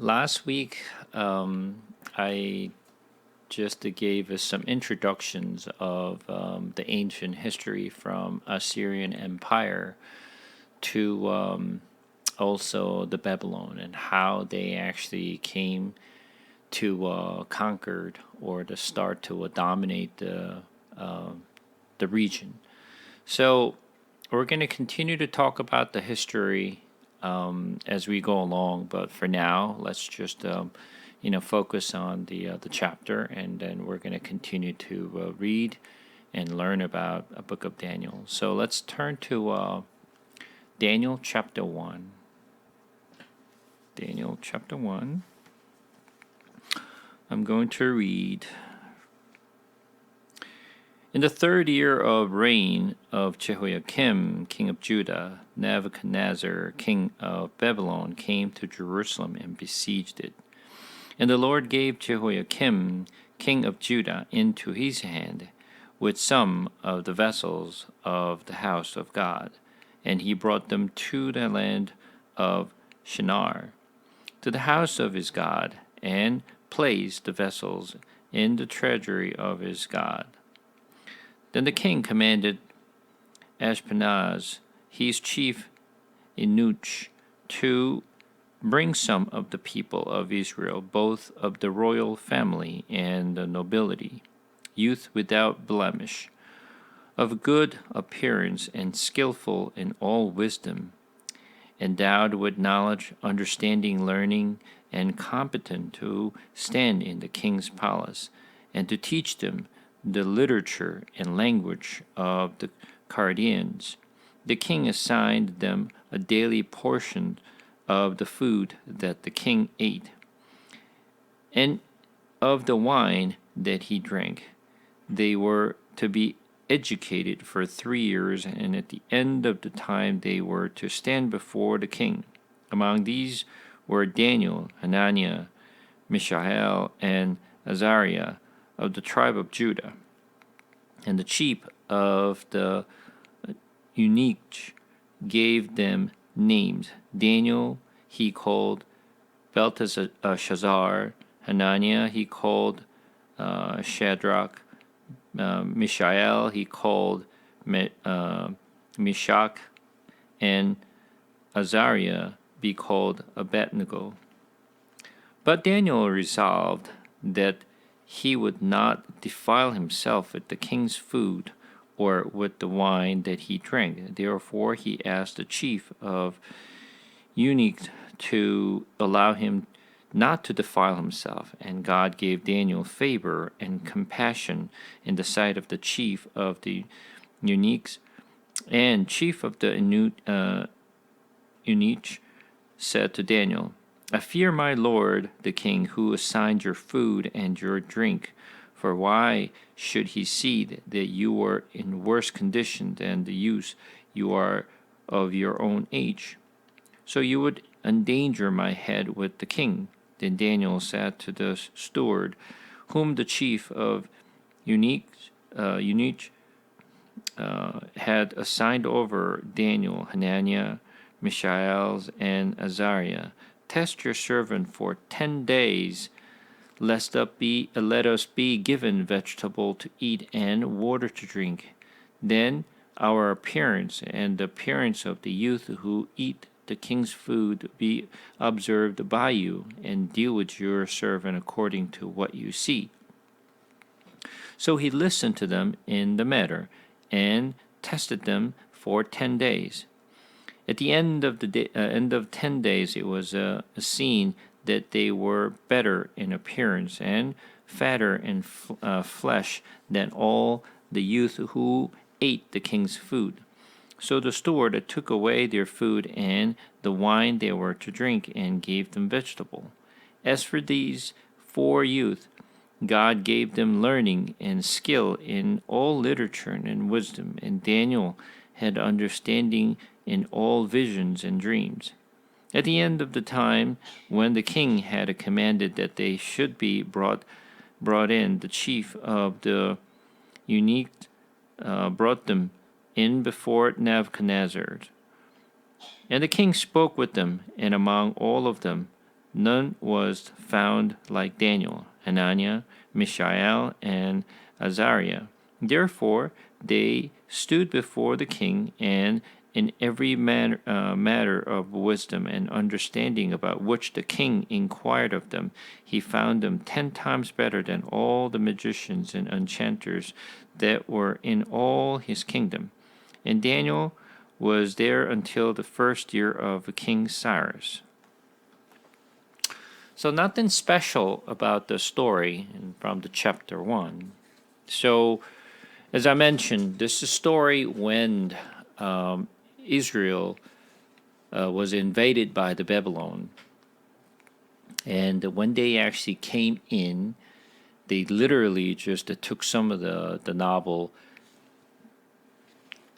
Last week, I just gave us some introductions of the ancient history from Assyrian Empire to also the Babylon and how they actually came to conquered or to start to dominate the region. So we're going to continue to talk about the history as we go along. But for now, let's just focus on the chapter, and then we're going to continue to read and learn about a book of Daniel. So let's turn to Daniel chapter 1. Daniel chapter 1. I'm going to read. In the third year of reign of Jehoiakim, king of Judah, Nebuchadnezzar, king of Babylon, came to Jerusalem and besieged it. And the Lord gave Jehoiakim, king of Judah, into his hand, with some of the vessels of the house of God, and he brought them to the land of Shinar, to the house of his God, and placed the vessels in the treasury of his God. Then the king commanded Ashpenaz, his chief eunuch, to bring some of the people of Israel, both of the royal family and the nobility, youth without blemish, of good appearance and skillful in all wisdom, endowed with knowledge, understanding, learning, and competent to stand in the king's palace, and to teach them the literature and language of the Chaldeans. The king assigned them a daily portion of the food that the king ate, and of the wine that he drank. They were to be educated for 3 years, and at the end of the time they were to stand before the king. Among these were Daniel, Hananiah, Mishael, and Azariah, of the tribe of Judah. And the chief of the eunuchs gave them names. Daniel he called Belteshazzar, Hananiah he called Shadrach, Mishael he called Meshach, and Azariah be called Abednego. But Daniel resolved that he would not defile himself with the king's food or with the wine that he drank. Therefore he asked the chief of eunuchs to allow him not to defile himself, and God gave Daniel favor and compassion in the sight of the chief of the eunuchs. And chief of the eunuchs said to Daniel, I fear my lord the king, who assigned your food and your drink. For why should he see that you are in worse condition than the youths you are of your own age? So you would endanger my head with the king. Then Daniel said to the steward, whom the chief of eunuchs had assigned over Daniel, Hananiah, Mishael, and Azariah, test your servant for 10 days, lest let us be given vegetable to eat and water to drink. Then our appearance and the appearance of the youth who eat the king's food be observed by you, and deal with your servant according to what you see. So he listened to them in the matter, and tested them for 10 days. At the end of 10 days, it was seen that they were better in appearance and fatter in flesh than all the youth who ate the king's food. So the steward took away their food and the wine they were to drink, and gave them vegetable. As for these 4 youth, God gave them learning and skill in all literature and wisdom, and Daniel had understanding in all visions and dreams. At the end of the time, when the king had commanded that they should be brought in, the chief of the eunuchs brought them in before Nebuchadnezzar. And the king spoke with them, and among all of them none was found like Daniel, Hananiah, Mishael, and Azariah. Therefore they stood before the king, and in every matter of wisdom and understanding about which the king inquired of them, he found them 10 times better than all the magicians and enchanters that were in all his kingdom. And Daniel was there until the first year of King Cyrus. So nothing special about the story from the chapter 1. So, as I mentioned, this is a story when Israel was invaded by the Babylon. And when they actually came in, they literally just took some of the noble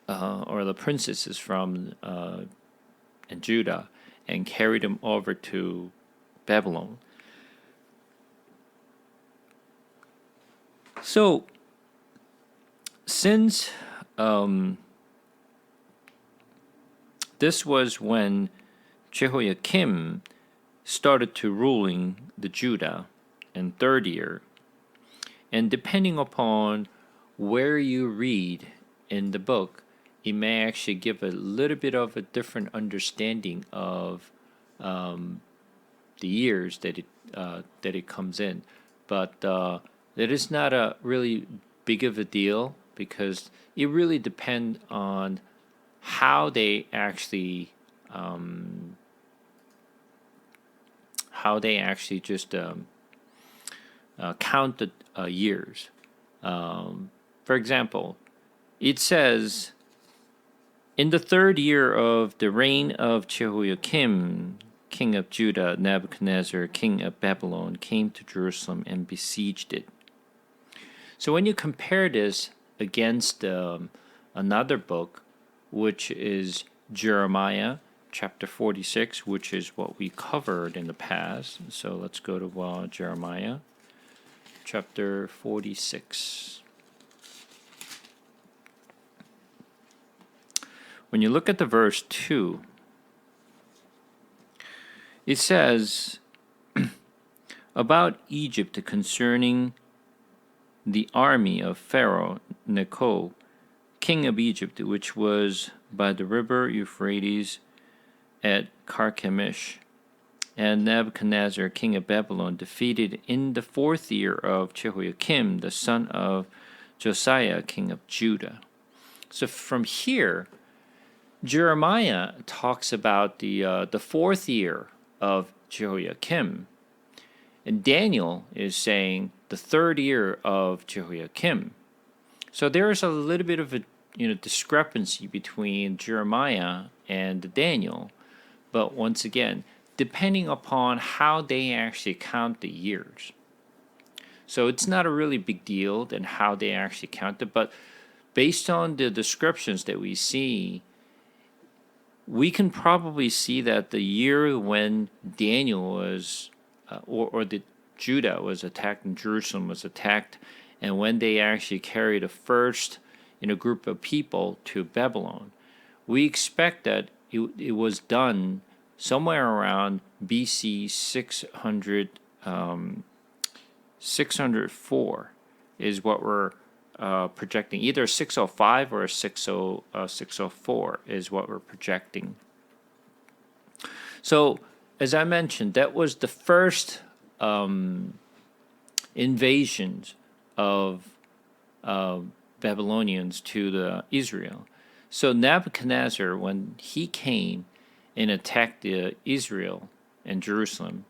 or the princesses from Judah and carried them over to Babylon. So, since this was when Jehoiakim started to ruling the Judah in third year, and depending upon where you read in the book, it may actually give a little bit of a different understanding of the years that it comes in, but that is not a really big of a deal because it really depends on how they actually just count the years. For example, it says, in the third year of the reign of Jehoiakim, king of Judah, Nebuchadnezzar, king of Babylon, came to Jerusalem and besieged it. So when you compare this against another book, which is Jeremiah chapter 46, which is what we covered in the past. So let's go to Jeremiah chapter 46. When you look at the verse 2, it says about Egypt concerning the army of Pharaoh Necho, king of Egypt, which was by the river Euphrates at Carchemish, and Nebuchadnezzar, king of Babylon, defeated in the fourth year of Jehoiakim, the son of Josiah, king of Judah. So from here, Jeremiah talks about the fourth year of Jehoiakim, and Daniel is saying the third year of Jehoiakim. So there is a little bit of a discrepancy between Jeremiah and Daniel, but once again, depending upon how they actually count the years. So it's not a really big deal than how they actually count it, but based on the descriptions that we see, we can probably see that the year when Daniel was, or the Judah was attacked and Jerusalem was attacked, and when they actually carried the first group of people to Babylon, we expect that it was done somewhere around BC 604 is what we're projecting. Either 605 or 604 is what we're projecting. So, as I mentioned, that was the first invasions of Babylonians to the Israel. So Nebuchadnezzar, when he came and attacked Israel and Jerusalem,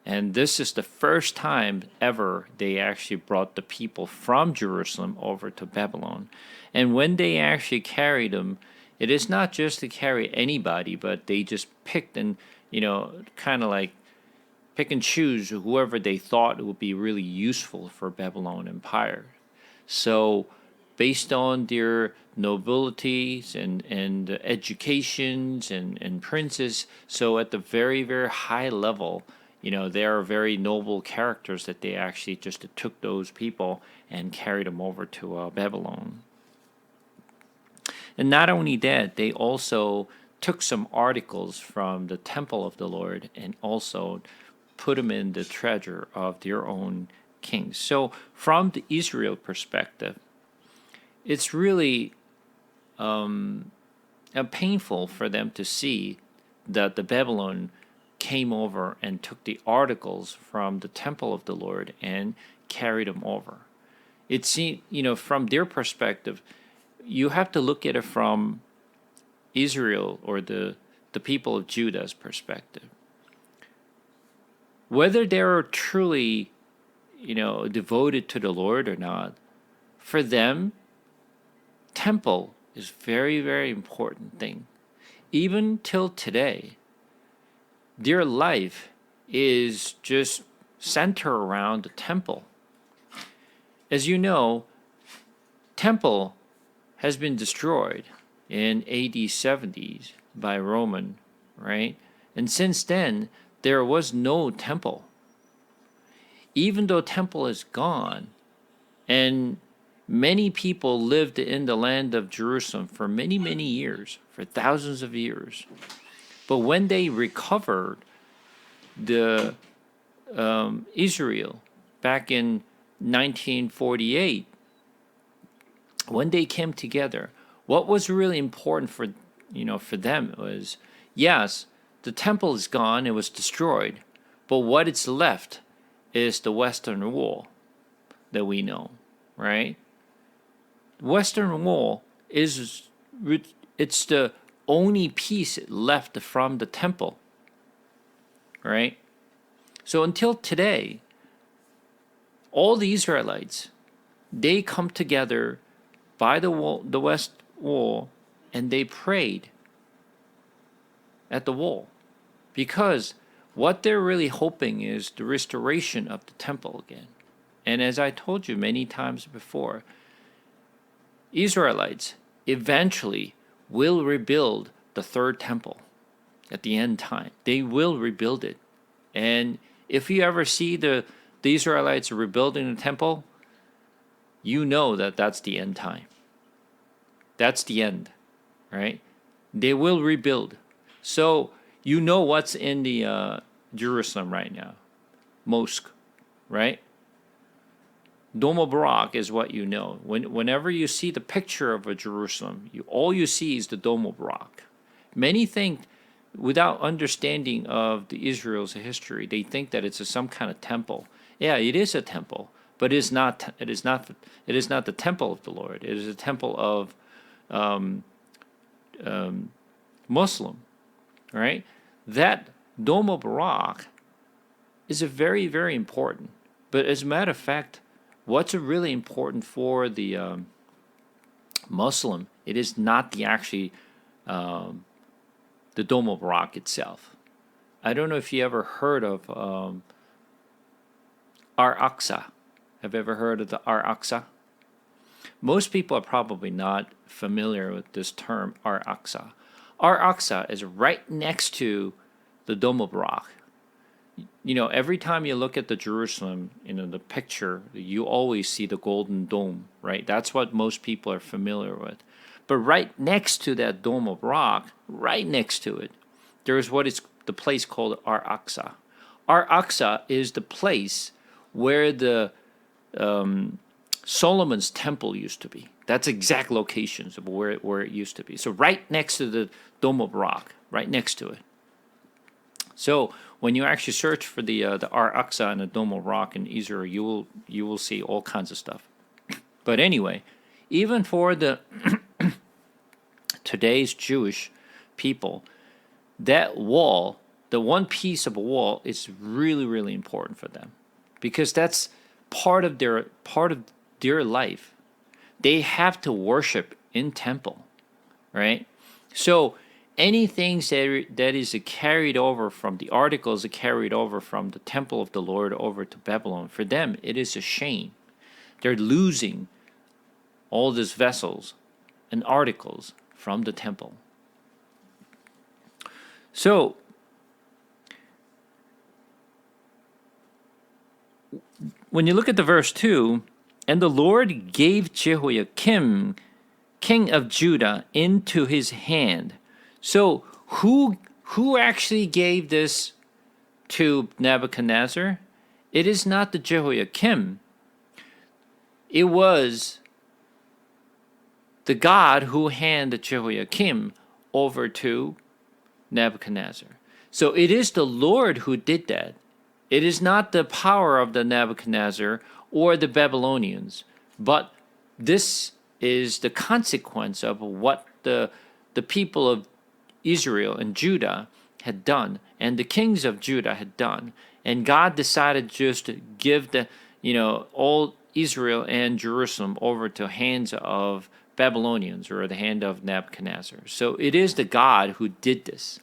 and this is the first time ever they actually brought the people from Jerusalem over to Babylon. And when they actually carried them, it is not just to carry anybody, but they just picked and, kind of like pick and choose whoever they thought would be really useful for Babylon Empire. So based on their nobilities and educations and princes, so at the very, very high level, they are very noble characters that they actually just took those people and carried them over to Babylon. And not only that, they also took some articles from the temple of the Lord and also put them in the treasure of their own kings. So from the Israel perspective, it's really painful for them to see that the Babylon came over and took the articles from the temple of the Lord and carried them over. It seems, from their perspective, you have to look at it from Israel or the people of Judah's perspective. Whether they're truly, devoted to the Lord or not, for them, temple is very, very important thing. Even till today, their life is just centered around the temple. As you know, temple has been destroyed in AD 70s by Roman, right? And since then, there was no temple. Even though temple is gone, and many people lived in the land of Jerusalem for many, many years, for thousands of years. But when they recovered the Israel back in 1948, when they came together, what was really important for them was, yes, the temple is gone, it was destroyed, but what is left is the Western Wall that we know, right? Western Wall it's the only piece left from the temple, right? So until today, all the Israelites, they come together by the wall, the West Wall, and they prayed at the wall, because what they're really hoping is the restoration of the temple again. And as I told you many times before, Israelites eventually will rebuild the third temple at the end time. They will rebuild it. And if you ever see the Israelites rebuilding the temple, you know that that's the end time. That's the end, right? They will rebuild. So you know what's in the Jerusalem right now. Mosque, right? Dome of Barak is what you know. Whenever you see the picture of a Jerusalem, all you see is the Dome of Barak. Many think, without understanding of the Israel's history, they think that it's some kind of temple. Yeah, it is a temple, but it is not. It is not the temple of the Lord. It is a temple of Muslim, right? That Dome of Barak is a very, very important. But as a matter of fact, what's really important for the Muslim, it is not the Dome of Barak itself. I don't know if you ever heard of Al-Aqsa. Have you ever heard of the Al-Aqsa? Most people are probably not familiar with this term, Al-Aqsa. Al-Aqsa is right next to the Dome of Barak. Every time you look at the Jerusalem, the picture, you always see the golden dome, right? That's what most people are familiar with. But right next to that Dome of Barak, right next to it, there is what is the place called Al-Aqsa. Al-Aqsa is the place where the Solomon's temple used to be. That's exact locations of where it used to be. So right next to the Dome of Barak, right next to it. So when you actually search for the Al-Aqsa and the Dome of Barak in Israel, you will see all kinds of stuff. But anyway, even for the today's Jewish people, that wall, the one piece of a wall, is really, really important for them, because that's part of their life. They have to worship in temple, right? So anything that is carried over from the articles are carried over from the temple of the Lord over to Babylon, for them it is a shame. They're losing all these vessels and articles from the temple. So when you look at the verse 2, and the Lord gave Jehoiakim, king of Judah, into his hand. So who actually gave this to Nebuchadnezzar, it is not the Jehoiakim. It was the God who handed Jehoiakim over to Nebuchadnezzar. So it is the Lord who did that. It is not the power of the Nebuchadnezzar or the Babylonians, but this is the consequence of what the people of Israel and Judah had done, and the kings of Judah had done. And God decided just to give all Israel and Jerusalem over to hands of Babylonians or the hand of Nebuchadnezzar. So it is the God who did this.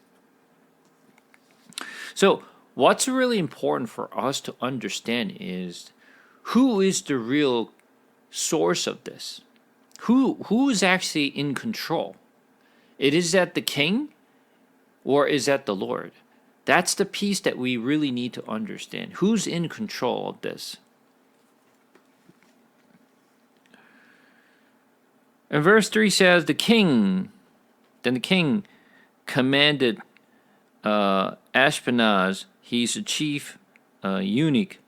So what's really important for us to understand is who is the real source of this? Who is actually in control? It is that the king or is that the Lord? That's the piece that we really need to understand. Who's in control of this? And verse 3 says, then the king commanded Ashpenaz, he's the chief eunuch,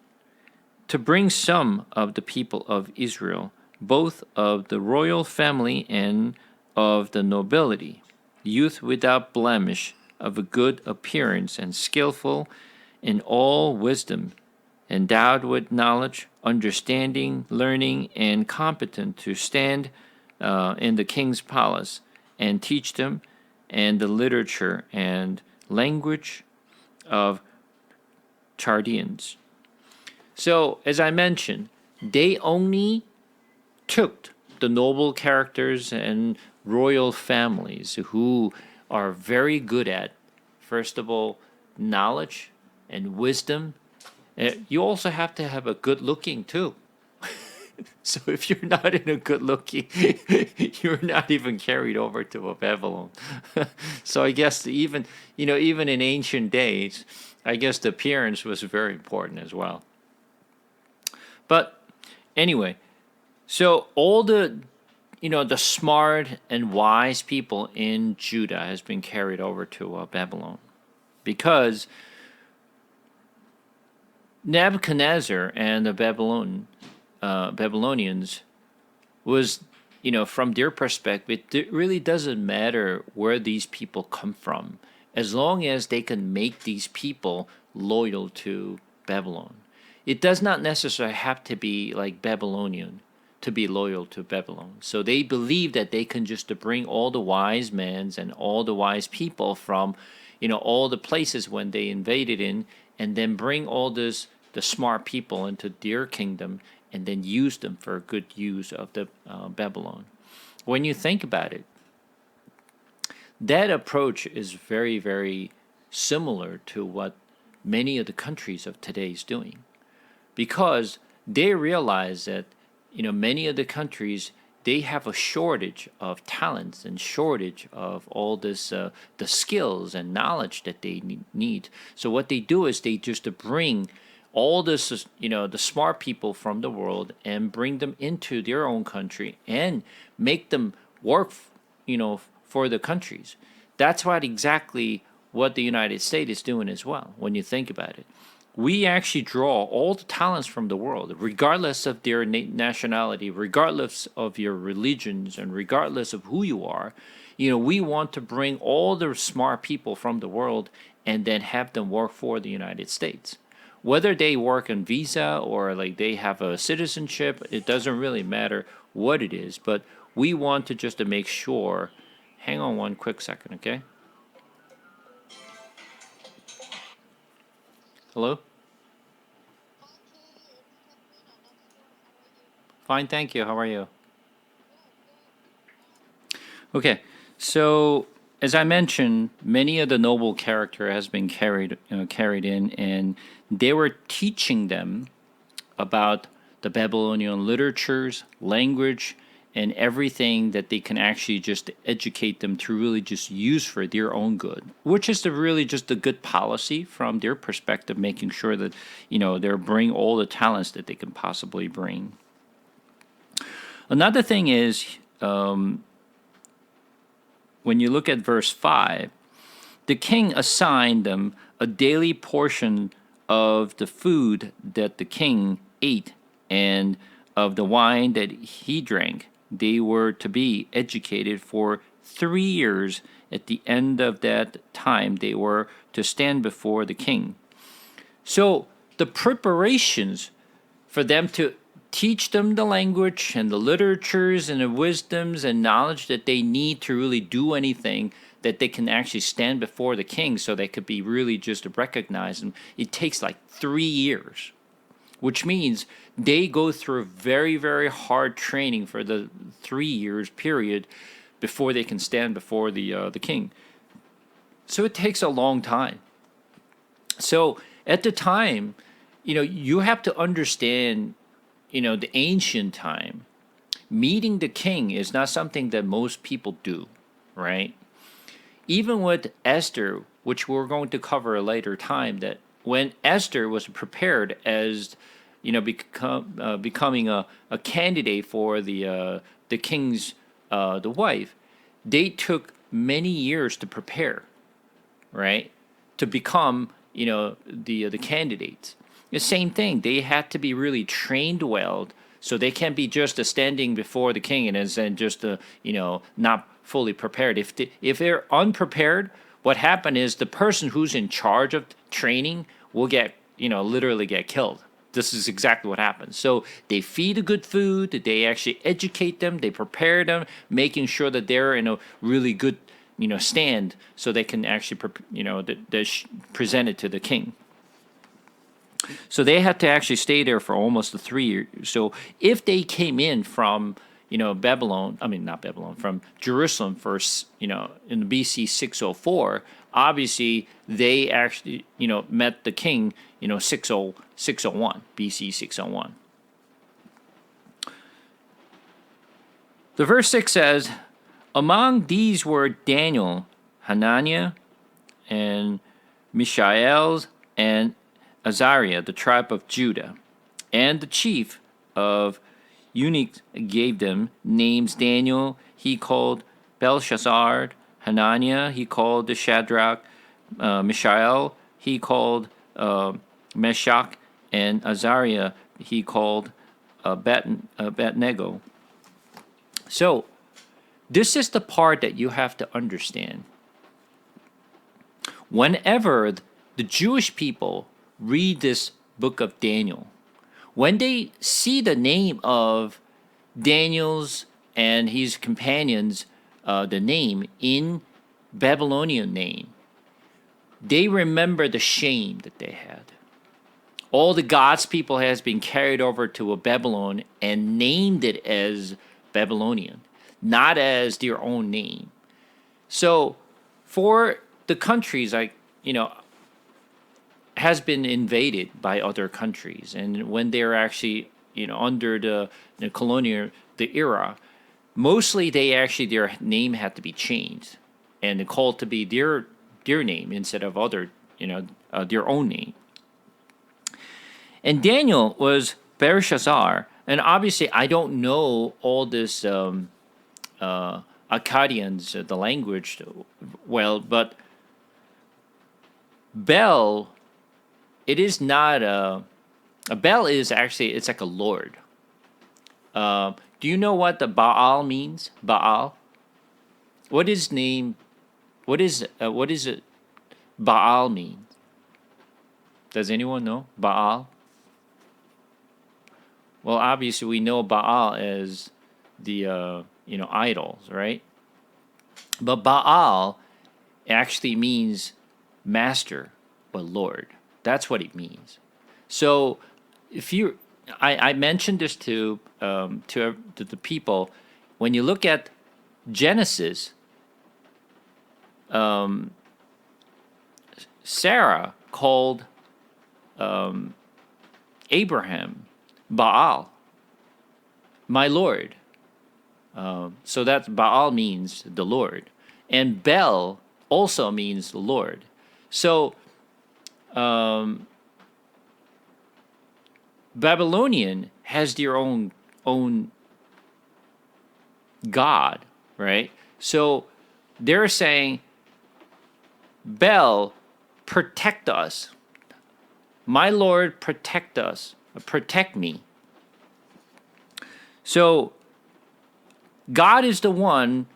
to bring some of the people of Israel, both of the royal family and of the nobility, youth without blemish, of a good appearance, and skillful in all wisdom, endowed with knowledge, understanding, learning, and competent to stand in the king's palace and teach them and the literature and language of Chaldeans. So, as I mentioned, they only took the noble characters and royal families who are very good at, first of all, knowledge and wisdom. You also have to have a good looking too. So if you're not in a good looking, you're not even carried over to a Babylon. So I guess even in ancient days, I guess the appearance was very important as well. But anyway, so all the smart and wise people in Judah has been carried over to Babylon, because Nebuchadnezzar and the Babylonians was, from their perspective, it really doesn't matter where these people come from, as long as they can make these people loyal to Babylon. It does not necessarily have to be like Babylonian to be loyal to Babylon. So they believe that they can just bring all the wise men and all the wise people from, all the places when they invaded in, and then bring all the smart people into their kingdom, and then use them for good use of the Babylon. When you think about it, that approach is very, very similar to what many of the countries of today is doing, because they realize that many of the countries, they have a shortage of talents and shortage of all this the skills and knowledge that they need. So what they do is they just bring all this, the smart people from the world and bring them into their own country and make them work, for the countries. That's exactly what the United States is doing as well, when you think about it. We actually draw all the talents from the world, regardless of their nationality, regardless of your religions, and regardless of who you are. We want to bring all the smart people from the world and then have them work for the United States. Whether they work on visa or like they have a citizenship, it doesn't really matter what it is, but we want to just to make sure. Hang on one quick second, okay? Hello? Fine, thank you. How are you? Okay, so as I mentioned, many of the noble character has been carried in, and they were teaching them about the Babylonian literatures, language, and everything that they can actually just educate them to really just use for their own good, which is really just a good policy from their perspective, making sure that they're bring all the talents that they can possibly bring. Another thing is, when you look at verse 5, the king assigned them a daily portion of the food that the king ate and of the wine that he drank. They were to be educated for 3 years. At the end of that time, they were to stand before the king. So the preparations for them to teach them the language and the literatures and the wisdoms and knowledge that they need to really do anything, that they can actually stand before the king so they could be really just recognized. And it takes like 3 years, which means they go through very, very hard training for the 3 years period before they can stand before the king. So it takes a long time. So at the time, you have to understand, the ancient time, meeting the king is not something that most people do, right? Even with Esther, which we're going to cover a later time, that when Esther was prepared as, becoming a candidate for the king's the wife, they took many years to prepare, right, to become the candidates. The same thing. They had to be really trained well, so they can't be just standing before the king and then just not fully prepared. If they're unprepared, what happened is the person who's in charge of training will get literally get killed. This is exactly what happens. So they feed a good food. They actually educate them. They prepare them, making sure that they're in a really good stand, so they can actually present it to the king. So they had to actually stay there for almost 3 years. So if they came in from Babylon, not Babylon, from Jerusalem first, in the BC 604, obviously they actually met the king 601 BC 601. The verse 6 says, among these were Daniel, Hananiah, and Mishael, and Azariah, the tribe of Judah. And the chief of eunuchs gave them names. Daniel he called Belshazzar, Hananiah he called the Shadrach, Mishael he called Meshach, and Azariah he called Abednego. So this is the part that you have to understand. Whenever the Jewish people read this book of Daniel, when they see the name of Daniel's and his companions, the name in Babylonian name, they remember the shame that they had. All the God's people has been carried over to a Babylon and named it as Babylonian, not as their own name. So for the countries has been invaded by other countries, and when they're actually under the colonial era, mostly their name had to be changed and called to be their name instead of other their own name. And Daniel was Belshazzar, and obviously I don't know all this Akkadians, the language well, but Bel, it is not a Bel is actually, it's like a lord. Do you know what the Baal means? Baal. What is name? What is it? Baal mean? Does anyone know Baal? Well, obviously we know Baal as the idols, right? But Baal actually means master or lord. That's what it means. So if I mentioned this to the people, when you look at Genesis, Sarah called Abraham Baal, my Lord. So that Baal means the Lord, and Bel also means the Lord. So Babylonian has their own God, right? So they're saying Bel, protect us. My Lord, protect us. Protect me. So God is the one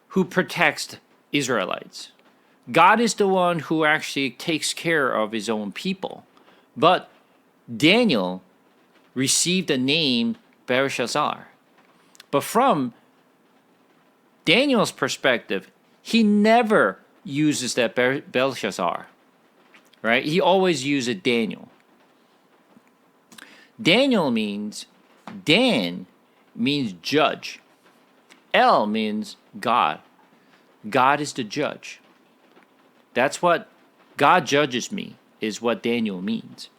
who protects Israelites. God is the one who actually takes care of his own people. But Daniel received the name Belshazzar. But from Daniel's perspective, he never uses that Belshazzar, right? He always uses Daniel. Daniel means, Dan means judge. El means God. God is the judge. That's what God judges me, is what Daniel means.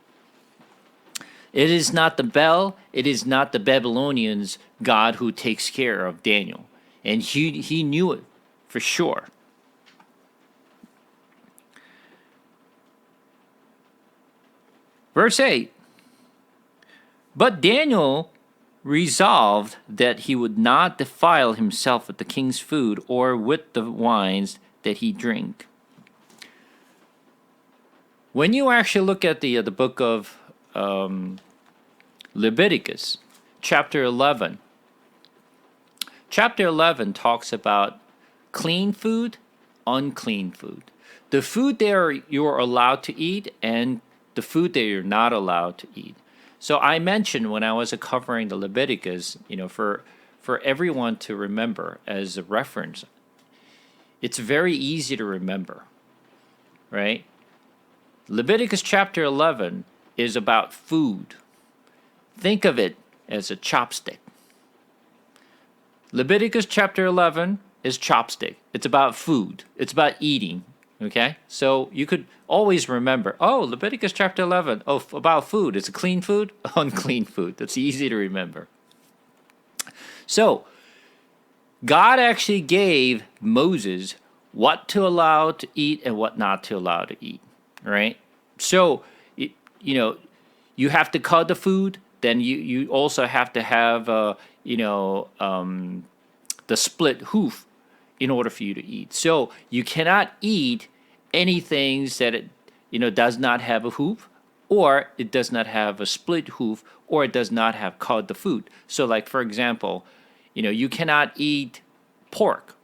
It is not the Bel, it is not the Babylonians' God who takes care of Daniel. And he knew it for sure. Verse 8. But Daniel resolved that he would not defile himself with the king's food or with the wines that he drank. When you actually look at the book of Leviticus, chapter 11, chapter 11 talks about clean food, unclean food. The food there you're allowed to eat and the food that you're not allowed to eat. So I mentioned when I was covering the Leviticus, for everyone to remember as a reference, it's very easy to remember, right? Leviticus chapter 11 is about food. Think of it as a chopstick. Leviticus chapter 11 is chopstick. It's about food. It's about eating. Okay? So you could always remember, Leviticus chapter 11, about food. It's a clean food, unclean food. That's easy to remember. So God actually gave Moses what to allow to eat and what not to allow to eat. Right? So, you have to cut the food. Then you also have to have, the split hoof in order for you to eat. So you cannot eat anything that it does not have a hoof, or it does not have a split hoof, or it does not have cut the food. So, like for example, you cannot eat pork.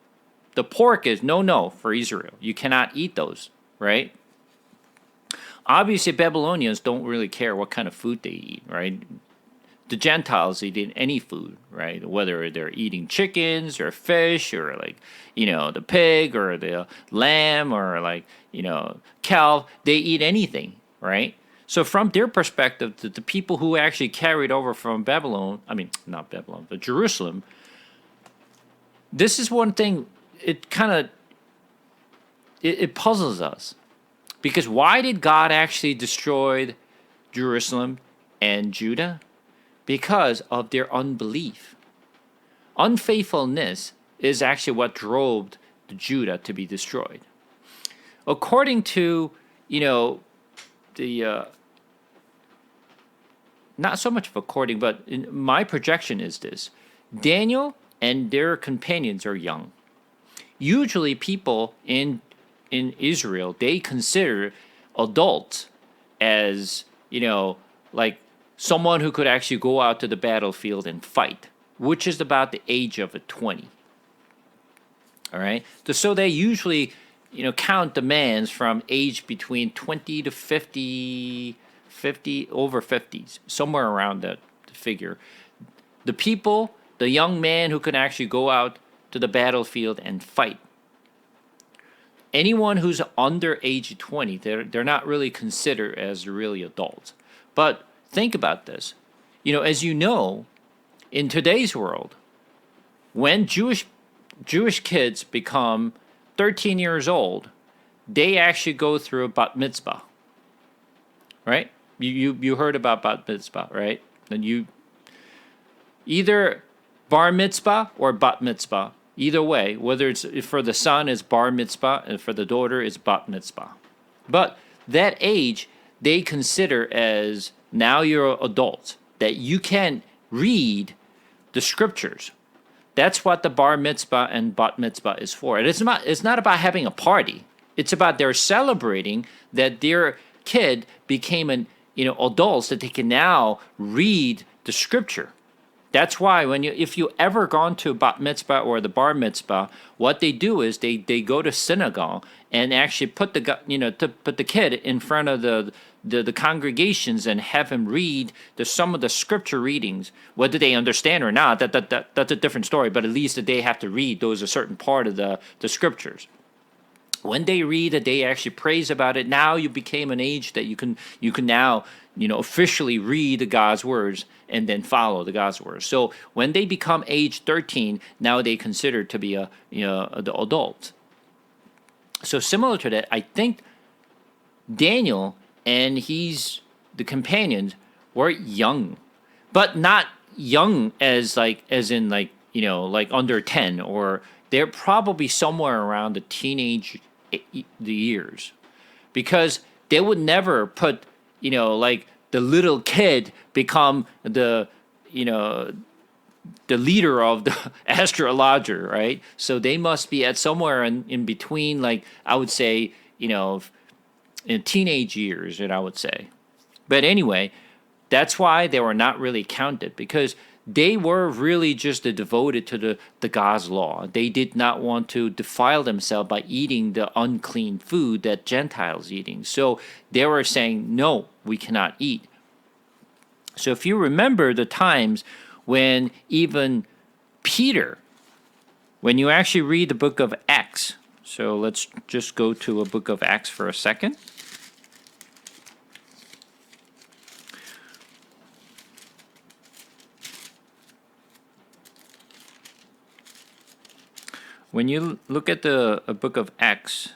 The pork is no for Israel. You cannot eat those, right? Obviously, Babylonians don't really care what kind of food they eat, right? The Gentiles eat any food, right? Whether they're eating chickens or fish or the pig or the lamb or cow, they eat anything, right? So from their perspective, the people who actually carried over from not Babylon, but Jerusalem, this is one thing, it puzzles us. Because why did God actually destroy Jerusalem and Judah? Because of their unbelief. Unfaithfulness is actually what drove Judah to be destroyed. According to, not so much of according, but my projection is this. Daniel and their companions are young. Usually people in Israel, they consider adults as, someone who could actually go out to the battlefield and fight, which is about the age of 20. All right? So they usually, count demands from age between 20 to 50, over 50s, somewhere around that figure. The people, the young man who can actually go out to the battlefield and fight. Anyone who's under age 20, they're not really considered as really adults. But think about this. As you know, in today's world, when Jewish kids become 13 years old, they actually go through a bat mitzvah. Right? You heard about bat mitzvah, right? And you either bar mitzvah or bat mitzvah. Either way, whether it's for the son is bar mitzvah and for the daughter is bat mitzvah. But that age they consider as now you're adults, that you can read the scriptures. That's what the bar mitzvah and bat mitzvah is for. And it's not about having a party. It's about they're celebrating that their kid became adults, that they can now read the scripture. That's why if you ever gone to bat mitzvah or the bar mitzvah, what they do is they go to synagogue and actually put the kid in front of the congregations and have him read some of the scripture readings. Whether they understand or not, that's a different story. But at least that they have to read those a certain part of the scriptures. When they read it, they actually praise about it. Now you became an age that you can now officially read God's words and then follow the God's words. So when they become age 13, now they consider to be the adult. So similar to that, I think Daniel and the companions were young, but not young as in under 10, or they're probably somewhere around the teenage the years, because they would never put the little kid become the leader of the astrologer, right? So they must be at somewhere in between, I would say, in teenage years, I would say. But anyway, that's why they were not really counted, because they were really just devoted to the God's law. They did not want to defile themselves by eating the unclean food that Gentiles eating. So they were saying, no, we cannot eat. So if you remember the times when even Peter, when you actually read the book of Acts, so let's just go to a book of Acts for a second. When you look at the book of Acts,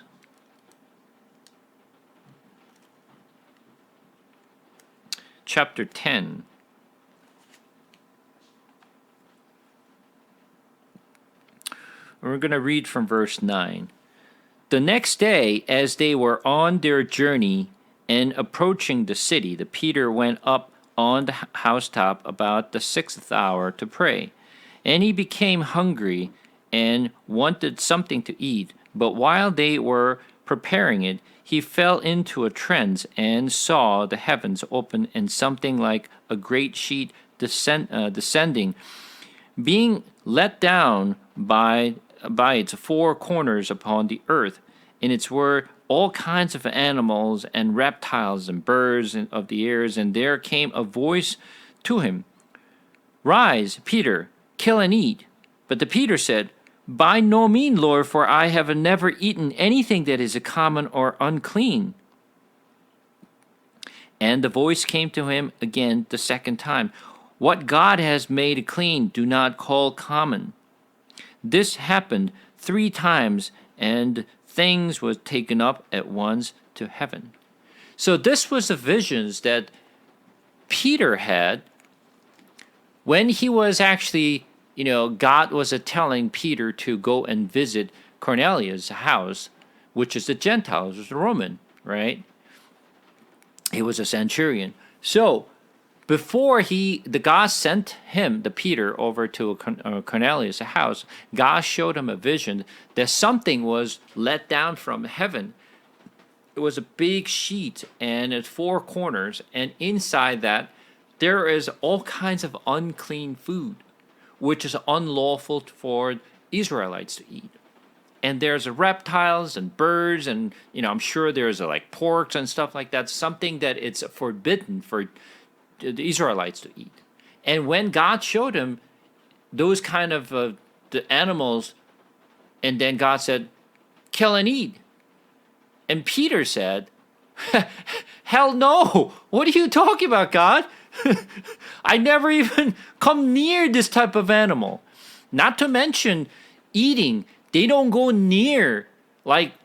chapter 10, we're going to read from verse 9. The next day, as they were on their journey and approaching the city, the Peter went up on the housetop about the 6th hour to pray, and he became hungry and wanted something to eat. But while they were preparing it, he fell into a trance and saw the heavens open and something like a great sheet descending, being let down by its four corners upon the earth. And its were all kinds of animals and reptiles and birds of the air. And there came a voice to him, "Rise, Peter, kill and eat." But the Peter said, "By no means, Lord, for I have never eaten anything that is common or unclean." And the voice came to him again the second time, "What God has made clean, do not call common." This happened 3 times, and things were taken up at once to heaven. So this was the visions that Peter had when he was actually, God was telling Peter to go and visit Cornelius' house, which is the Gentiles, was a Roman, right? He was a centurion. So before the God sent him, the Peter, over to Cornelius' house, God showed him a vision that something was let down from heaven. It was a big sheet and at 4 corners, and inside that there is all kinds of unclean food, which is unlawful for Israelites to eat. And there's reptiles and birds, and I'm sure there's porks and stuff like that, something that it's forbidden for the Israelites to eat. And when God showed him those kind of the animals, and then God said, "Kill and eat." And Peter said, "Hell no! What are you talking about, God? I never even come near this type of animal." Not to mention eating, they don't go near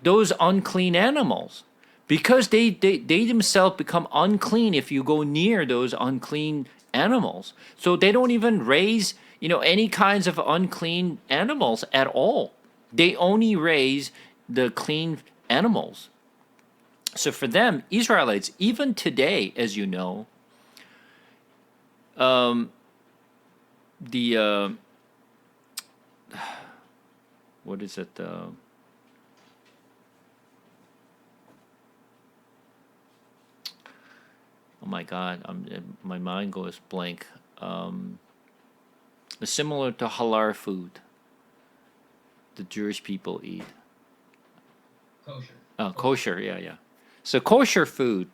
those unclean animals, because they themselves become unclean if you go near those unclean animals. So they don't even raise any kinds of unclean animals at all. They only raise the clean animals. So for them, Israelites, even today, as you know, what is it? my God, my mind goes blank. Similar to halal food, the Jewish people eat. Kosher. Kosher, yeah. So kosher food,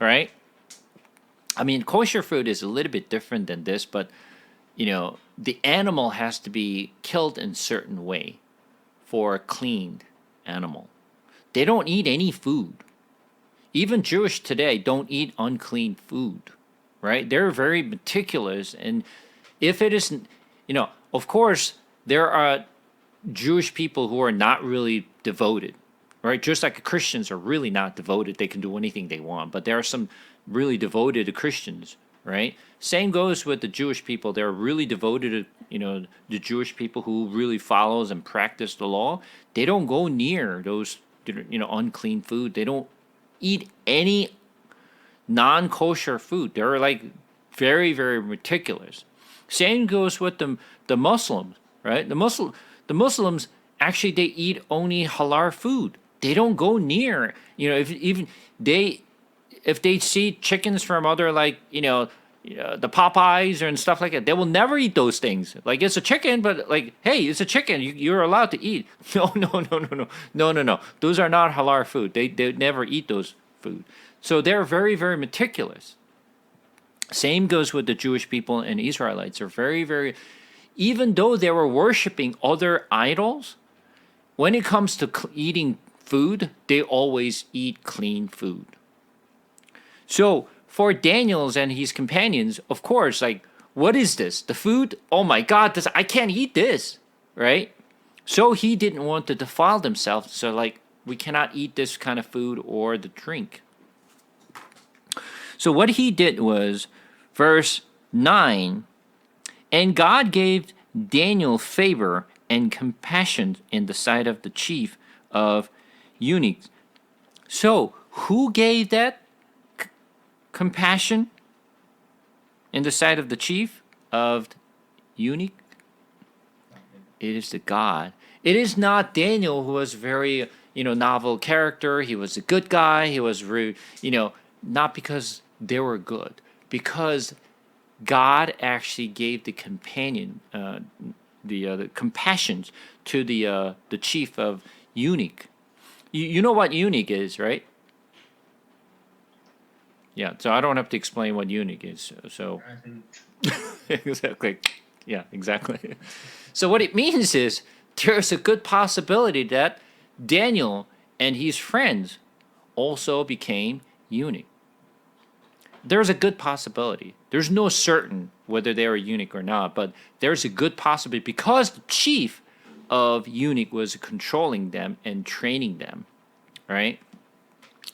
right? I mean, kosher food is a little bit different than this, but the animal has to be killed in a certain way for a cleaned animal. They don't eat any food. Even Jewish today don't eat unclean food, right? They're very meticulous, and if it isn't, of course, there are Jewish people who are not really devoted, right? Just like Christians are really not devoted, they can do anything they want. But there are some really devoted Christians, right? Same goes with the Jewish people. They're really devoted to, the Jewish people who really follows and practice the law. They don't go near those, unclean food. They don't eat any non-kosher food. They're like very, very meticulous. Same goes with the Muslims, right? The Muslims actually they eat only halal food. They don't go near, if they see chickens from other the Popeyes and stuff like that, they will never eat those things. Like it's a chicken, but like, hey, it's a chicken. You're allowed to eat. No. Those are not halal food. They never eat those food. So they're very, very meticulous. Same goes with the Jewish people and Israelites. They're very, very, even though they were worshiping other idols, when it comes to eating food, they always eat clean food. So for Daniel and his companions, of course, like, what is this? The food? Oh my God, I can't eat this, right? So he didn't want to defile themselves. So like, we cannot eat this kind of food or the drink. So what he did was, verse 9, and God gave Daniel favor and compassion in the sight of the chief of eunuchs. So who gave that compassion in the sight of the chief of eunuch? It is the God. It is not Daniel, who was very, novel character. He was a good guy. He was rude, not because they were good, because God actually gave the companion, the compassion to the chief of eunuch. You know what eunuch is, right? Yeah, so I don't have to explain what eunuch is. So exactly, yeah, exactly. So what it means is there's a good possibility that Daniel and his friends also became eunuch. There's a good possibility. There's no certain whether they were eunuch or not, but there's a good possibility because the chief of eunuch was controlling them and training them, right?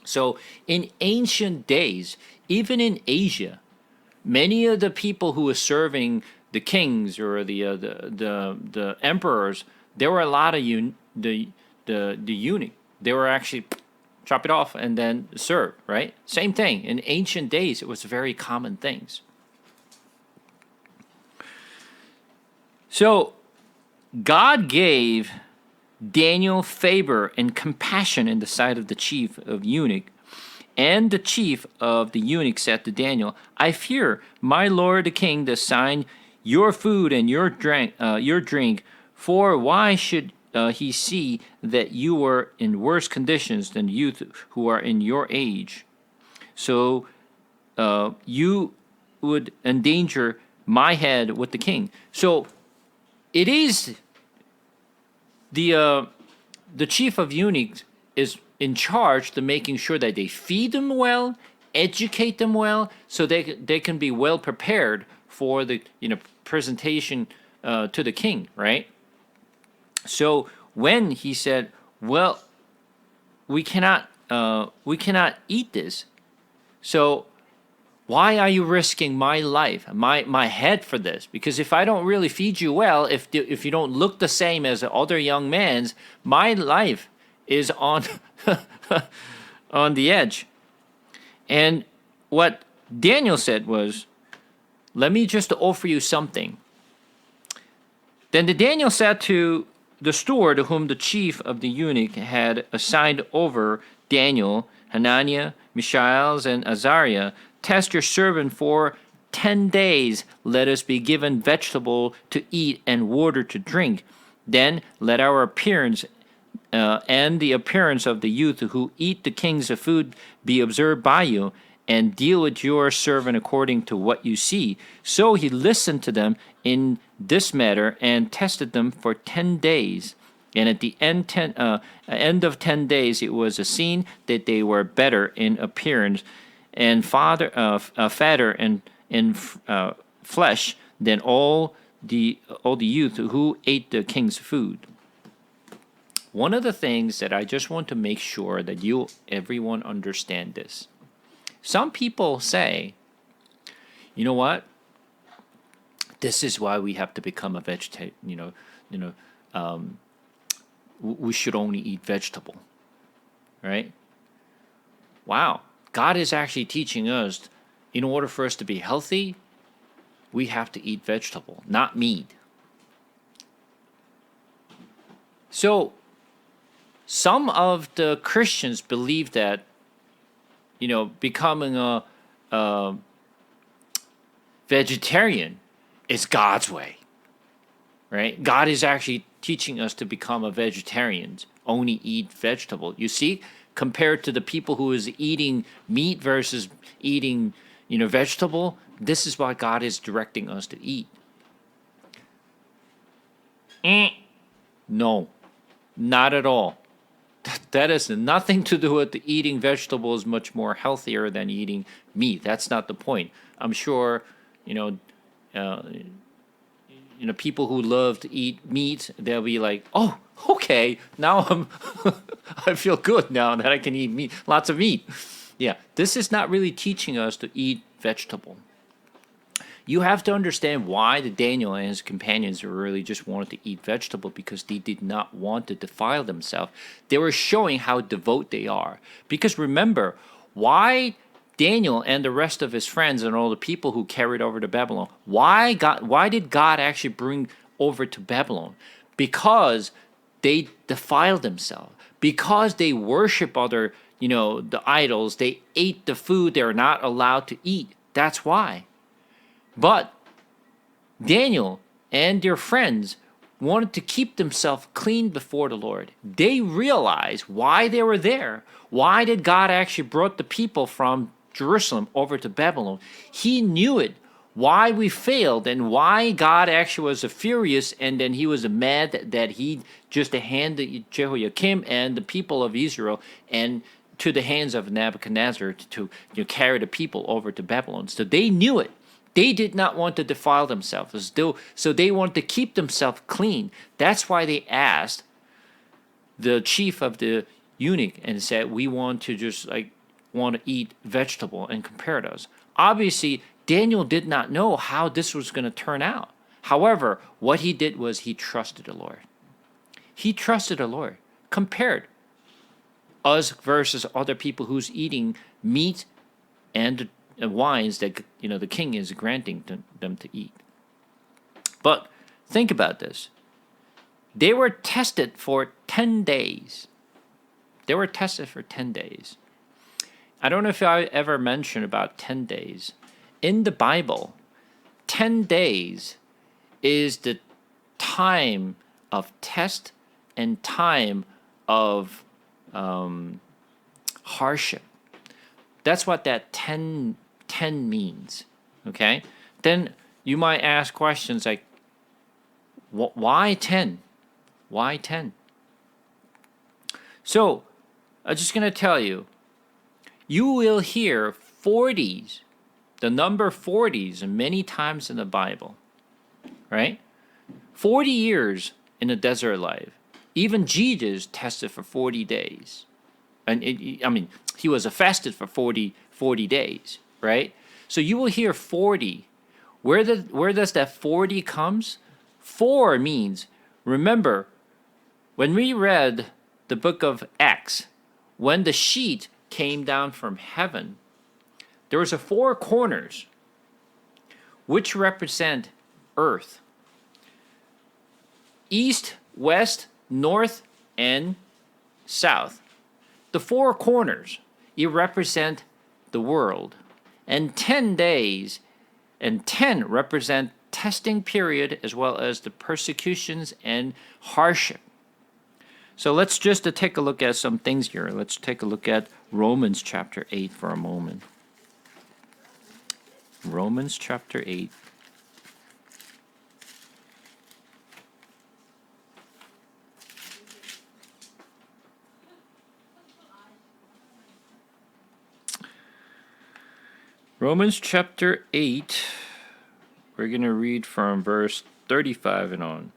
So in ancient days, even in Asia, many of the people who were serving the kings or the emperors, there were a lot of the eunuch. They were actually chop it off and then serve, right? Same thing. In ancient days, it was very common things. So God gave Daniel favor and compassion in the sight of the chief of eunuch. And the chief of the eunuch said to Daniel, I fear, my lord the king, to assign your food and your drink, for why should he see that you are in worse conditions than youth who are in your age? So you would endanger my head with the king. So it is the chief of eunuchs is in charge to making sure that they feed them well, educate them well, so they can be well prepared for the presentation to the king, right? So when he said, "Well, we cannot eat this," so why are you risking my life, my head for this? Because if I don't really feed you well, if you don't look the same as other young men's, my life is on on the edge. And what Daniel said was, "Let me just offer you something." Then the Daniel said to the steward whom the chief of the eunuch had assigned over Daniel, Hananiah, Mishael, and Azariah, test your servant for 10 days. Let us be given vegetable to eat and water to drink. Then let our appearance and the appearance of the youth who eat the king's food be observed by you, and deal with your servant according to what you see. So he listened to them in this matter and tested them for 10 days. And at the end of 10 days, it was seen that they were better in appearance and fatter in flesh than all the youth who ate the king's food. One of the things that I just want to make sure that everyone understand this. Some people say, you know what? This is why we have to become a vegetarian. We should only eat vegetable, right? Wow, God is actually teaching us, in order for us to be healthy, we have to eat vegetable, not meat. So, some of the Christians believe that, becoming a vegetarian is God's way, right? God is actually teaching us to become a vegetarian, only eat vegetable. You see, compared to the people who is eating meat versus eating, vegetable, this is what God is directing us to eat. No, not at all. That has nothing to do with eating vegetables much more healthier than eating meat. That's not the point. I'm sure, people who love to eat meat, they'll be like, oh, okay, now I feel good now that I can eat meat, lots of meat. Yeah, this is not really teaching us to eat vegetable. You have to understand why Daniel and his companions really just wanted to eat vegetable, because they did not want to defile themselves. They were showing how devout they are. Because remember, why Daniel and the rest of his friends and all the people who carried over to Babylon, why did God actually bring over to Babylon? Because they defiled themselves. Because they worship other, the idols. They ate the food they're not allowed to eat. That's why. But Daniel and their friends wanted to keep themselves clean before the Lord. They realized why they were there. Why did God actually brought the people from Jerusalem over to Babylon? He knew it. Why we failed and why God actually was furious, and then he was mad that he just handed Jehoiakim and the people of Israel and to the hands of Nebuchadnezzar to carry the people over to Babylon. So they knew it. They did not want to defile themselves, so they wanted to keep themselves clean. That's why they asked the chief of the eunuch and said, we want to want to eat vegetable and compared us. Obviously, Daniel did not know how this was going to turn out. However, what he did was he trusted the Lord. He trusted the Lord. Compared us versus other people who's eating meat and wines that the king is granting them to eat. But think about this. They were tested for 10 days. They were tested for 10 days. I don't know if I ever mentioned about 10 days. In the Bible, 10 days is the time of test and time of hardship. That's what that 10 means, okay? Then you might ask questions like, why 10? Why 10? So, I'm just going to tell you, you will hear 40s, the number 40s, many times in the Bible, right? 40 years in a desert life. Even Jesus tested for 40 days. And he was fasted for 40 days, right? So you will hear 40. Where does that 40 comes? 4 means, remember, when we read the book of Acts, when the sheet came down from heaven, there was 4 corners, which represent earth. East, west, north, and south. The 4 corners. it represents the world. And 10 days and 10 represent testing period as well as the persecutions and hardship. So let's just take a look at some things here. Let's take a look at Romans chapter 8 for a moment. Romans chapter 8. Romans chapter 8, we're going to read from verse 35 and on.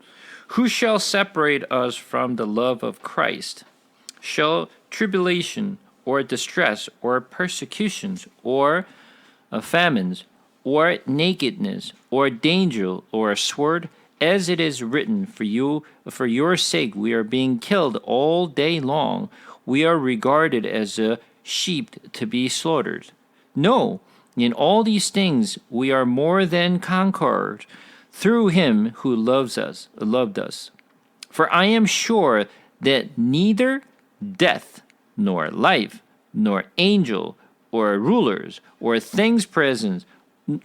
Who shall separate us from the love of Christ? Shall tribulation, or distress, or persecutions, or famines, or nakedness, or danger, or a sword? As it is written, for your sake we are being killed all day long. We are regarded as a sheep to be slaughtered. No, in all these things we are more than conquerors through him who loved us. For I am sure that neither death, nor life, nor angel, or rulers, or things present,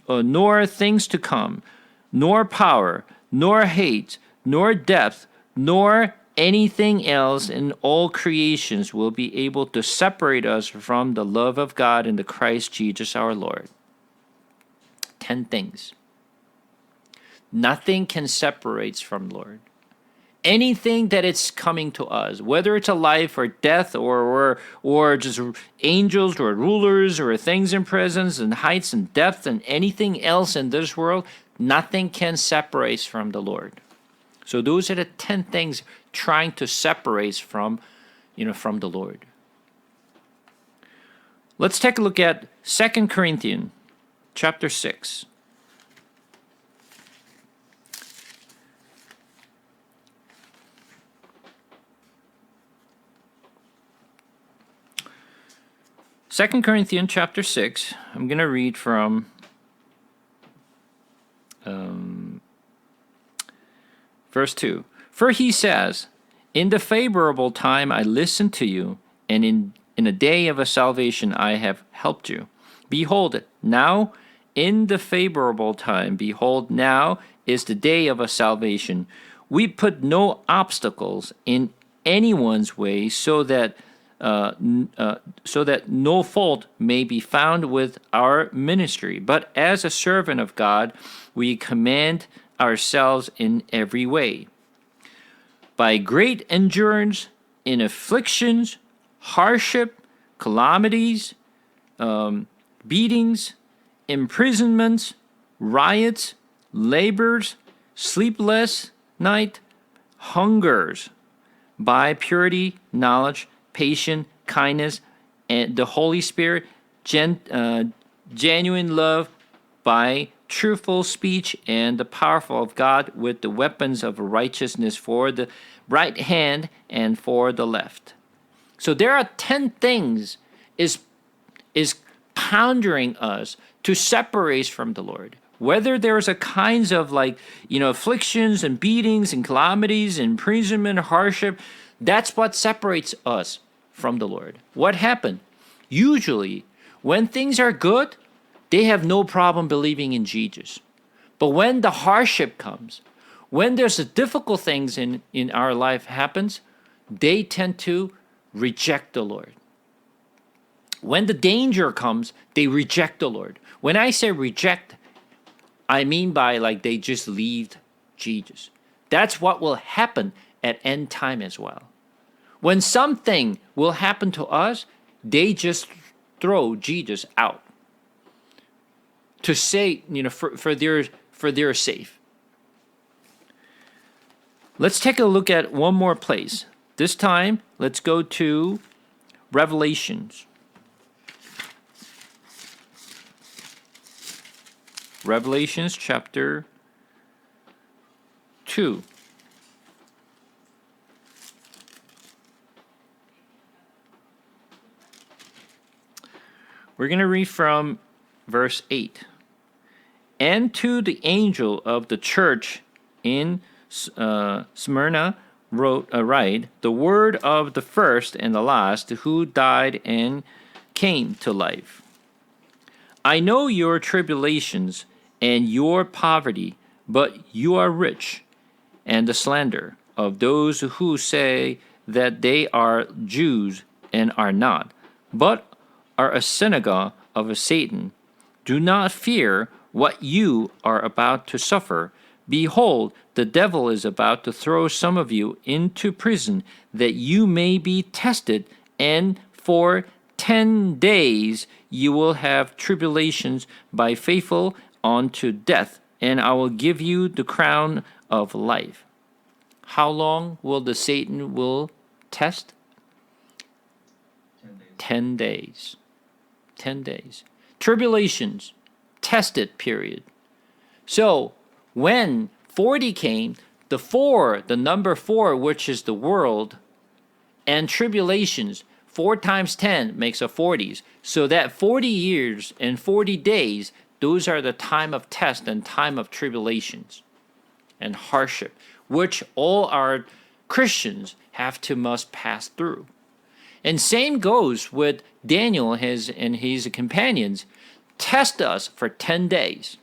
nor things to come, nor power, nor hate, nor depth, nor anything else in all creations will be able to separate us from the love of God in the Christ Jesus our Lord. 10 things. Nothing can separate us from Lord. Anything that it's coming to us, whether it's a life or death or just angels or rulers or things in prisons and heights and depth and anything else in this world, nothing can separate us from the Lord. So those are the 10 things trying to separate us from the Lord. Let's take a look at 2 Corinthians chapter 6. Second Corinthians chapter 6, I'm going to read from verse 2. For he says, in the favorable time I listened to you, and in a day of a salvation I have helped you. Behold, now in the favorable time, behold, now is the day of a salvation. We put no obstacles in anyone's way so that no fault may be found with our ministry. But as a servant of God, we commend ourselves in every way, by great endurance in afflictions, hardship, calamities, beatings, imprisonments, riots, labors, sleepless night, hungers, by purity, knowledge, patience, kindness, and the Holy Spirit, genuine love, by truthful speech, and the powerful of God with the weapons of righteousness for the right hand and for the left. So there are 10 things is pondering us to separate us from the Lord. Whether there's a kinds of afflictions and beatings and calamities, imprisonment, hardship, that's what separates us from the Lord. What happened? Usually, when things are good, they have no problem believing in Jesus. But when the hardship comes, when there's a difficult things in our life happens, they tend to reject the Lord. When the danger comes, they reject the Lord. When I say reject, I mean by they just leave Jesus. That's what will happen at end time as well. When something will happen to us, they just throw Jesus out to say, for their safe. Let's take a look at one more place. This time, let's go to Revelations. Revelations chapter 2. We're going to read from verse 8. And to the angel of the church in Smyrna write, the word of the first and the last, who died and came to life. I know your tribulations and your poverty, but you are rich, and the slander of those who say that they are Jews and are not, but are a synagogue of Satan. Do not fear what you are about to suffer. Behold, the devil is about to throw some of you into prison, that you may be tested, and for 10 days you will have tribulations. By faithful unto death, and I will give you the crown of life. How long will the Satan will test? 10 days. 10 days. 10 days. Tribulations, tested period. So when 40 came, the number 4, which is the world, and tribulations, 4 times 10 makes a 40s. So that 40 years and 40 days, those are the time of test and time of tribulations and hardship, which all our Christians must pass through. And same goes with Daniel and his companions. Test us for 10 days.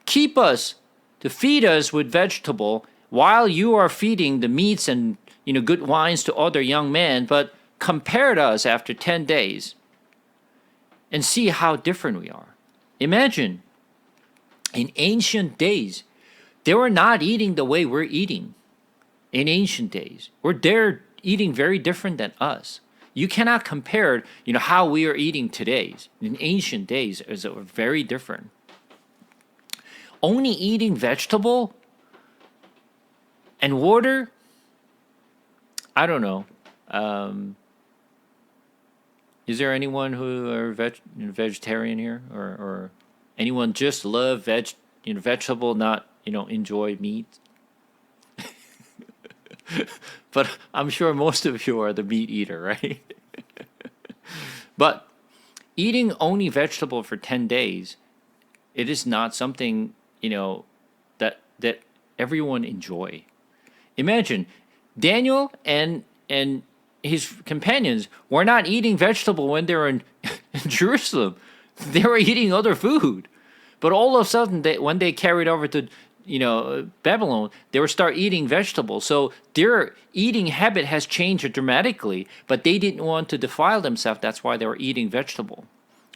Keep us to feed us with vegetable while you are feeding the meats and good wines to other young men, but compare us after 10 days and see how different we are. Imagine, in ancient days, they were not eating the way we're eating. In ancient days, they're eating very different than us. You cannot compare, how we are eating today. In ancient days, is very different. Only eating vegetable and water. I don't know. Is there anyone who are vegetarian here, or anyone just love vegetable, not enjoy meat? But I'm sure most of you are the meat eater, right? But eating only vegetable for 10 days, it is not something that everyone enjoy. Imagine Daniel and his companions were not eating vegetable when they were in Jerusalem. They were eating other food. But all of a sudden, when they carried over to Babylon, they were start eating vegetables. So their eating habit has changed dramatically, but they didn't want to defile themselves. That's why they were eating vegetable.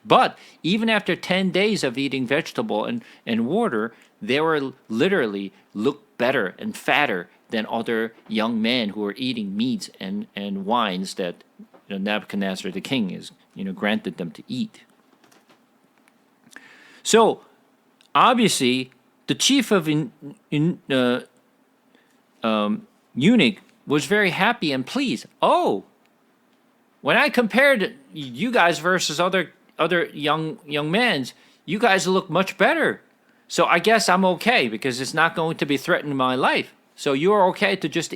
But even after 10 days of eating vegetable and water, they were literally look better and fatter than other young men who were eating meats and wines that Nebuchadnezzar the king is granted them to eat. So obviously, the chief of eunuch was very happy and pleased. Oh, when I compared you guys versus other young men, you guys look much better. So I guess I'm okay because it's not going to be threatening my life. So you're okay to just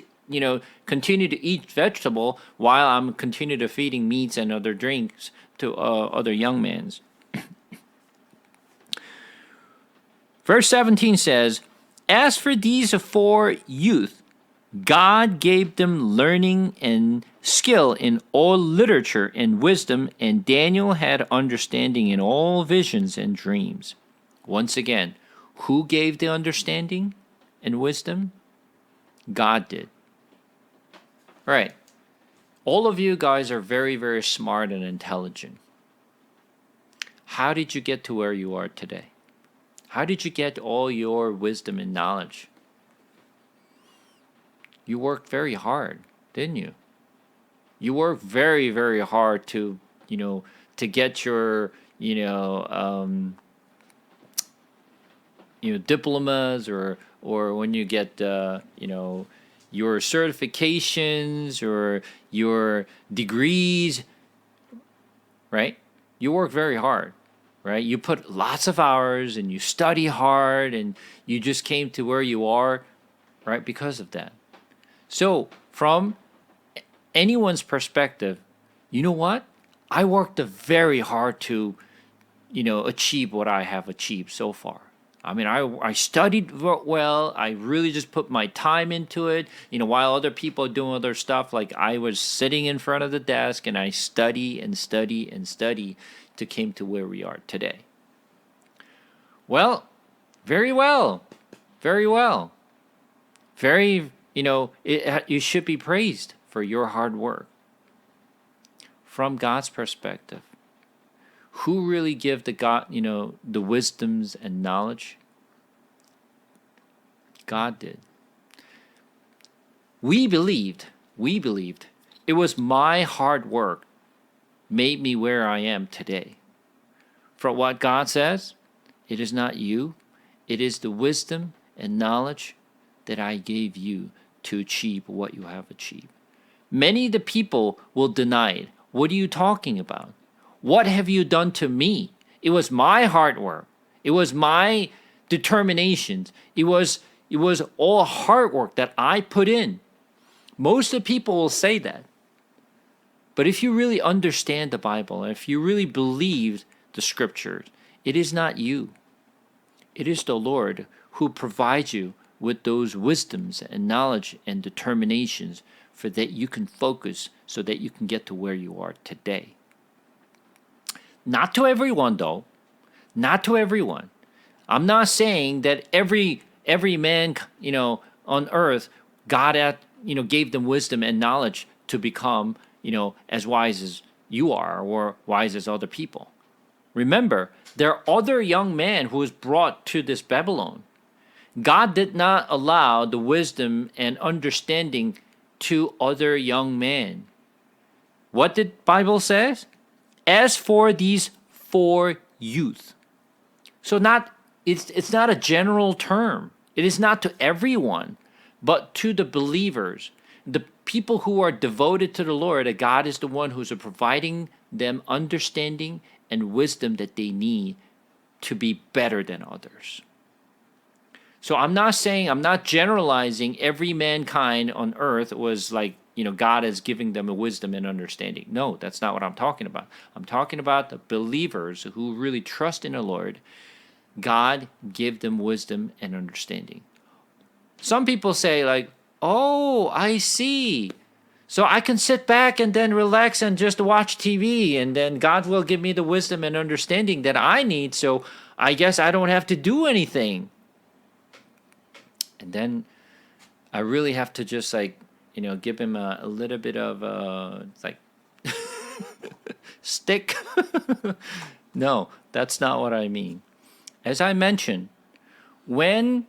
continue to eat vegetable while I'm continue to feeding meats and other drinks to other young men. Verse 17 says, "As for these 4 youth, God gave them learning and skill in all literature and wisdom, and Daniel had understanding in all visions and dreams." Once again, who gave the understanding and wisdom? God did. Right. All of you guys are very, very smart and intelligent. How did you get to where you are today? How did you get all your wisdom and knowledge? You worked very hard, didn't you? You worked very, very hard to get your, diplomas or when you get, your certifications or your degrees, right? You work very hard. Right? You put lots of hours and you study hard and you just came to where you are, right? Because of that. So from anyone's perspective, you know what? I worked very hard to, achieve what I have achieved so far. I mean, I studied well. I really just put my time into it. While other people are doing other stuff, like I was sitting in front of the desk and I study and study and study to came to where we are today. Well, very well. Very well. Very, you should be praised for your hard work. From God's perspective, who really give the wisdoms and knowledge? God did. We believed it was my hard work made me where I am today. For what God says, it is not you, it is the wisdom and knowledge that I gave you to achieve what you have achieved. Many of the people will deny it. What are you talking about? What have you done to me? It was my hard work. It was my determinations. It was all hard work that I put in. Most of the people will say that. But if you really understand the Bible, and if you really believe the scriptures, it is not you. It is the Lord who provides you with those wisdoms and knowledge and determinations for that you can focus so that you can get to where you are today. Not to everyone, though. Not to everyone. I'm not saying that every man, on earth, God gave them wisdom and knowledge to become, as wise as you are or wise as other people. Remember, there are other young men who was brought to this Babylon. God did not allow the wisdom and understanding to other young men. What did Bible says? As for these 4 youth. So it's not a general term. It is not to everyone, but to the believers, the people who are devoted to the Lord. That God is the one who's providing them understanding and wisdom that they need to be better than others. So I'm not generalizing every mankind on earth was like, God is giving them a wisdom and understanding. No, that's not what I'm talking about. I'm talking about the believers who really trust in the Lord. God give them wisdom and understanding. Some people say like, oh, I see. So I can sit back and then relax and just watch TV, and then God will give me the wisdom and understanding that I need, so I guess I don't have to do anything. And then I really have to just give him a little bit of stick. No, that's not what I mean. As I mentioned, when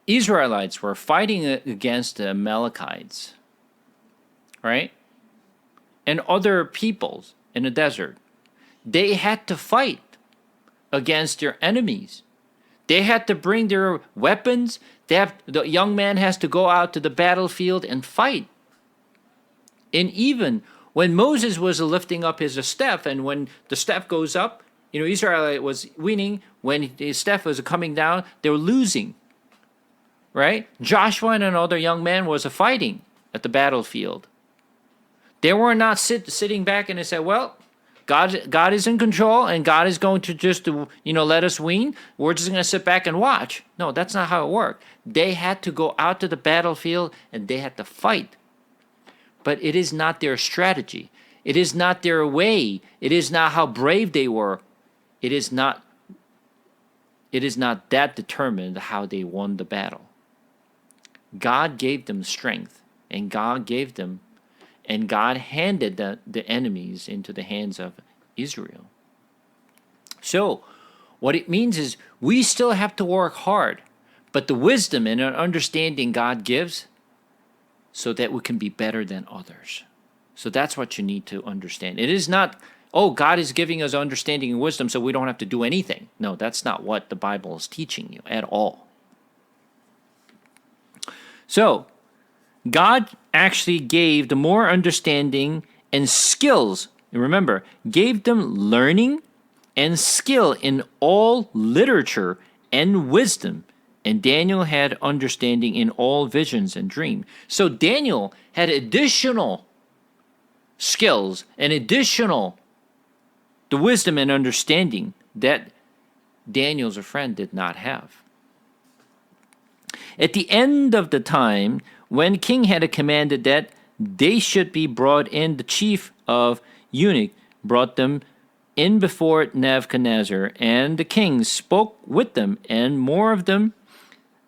Israelites were fighting against the Amalekites, right, and other peoples in the desert, they had to fight against their enemies. They had to bring their weapons. The young man has to go out to the battlefield and fight. And even when Moses was lifting up his staff, and when the staff goes up, Israel was winning. When his staff was coming down, they were losing. Right? Joshua and another young man was fighting at the battlefield. They were not sitting back and they said, well, God is in control, and God is going to just let us win. We're just going to sit back and watch. No, that's not how it worked. They had to go out to the battlefield and they had to fight. But it is not their strategy. It is not their way. It is not how brave they were. It is not that determined how they won the battle. God gave them strength, and God handed the enemies into the hands of Israel. So, what it means is we still have to work hard, but the wisdom and understanding God gives so that we can be better than others. So that's what you need to understand. It is not, God is giving us understanding and wisdom so we don't have to do anything. No, that's not what the Bible is teaching you at all. So, God actually gave the more understanding and skills. Remember, gave them learning and skill in all literature and wisdom. And Daniel had understanding in all visions and dreams. So Daniel had additional skills and additional the wisdom and understanding that Daniel's friend did not have. At the end of the time, when king had commanded that they should be brought in, the chief of eunuch brought them in before Nebuchadnezzar, and the king spoke with them, and more of them,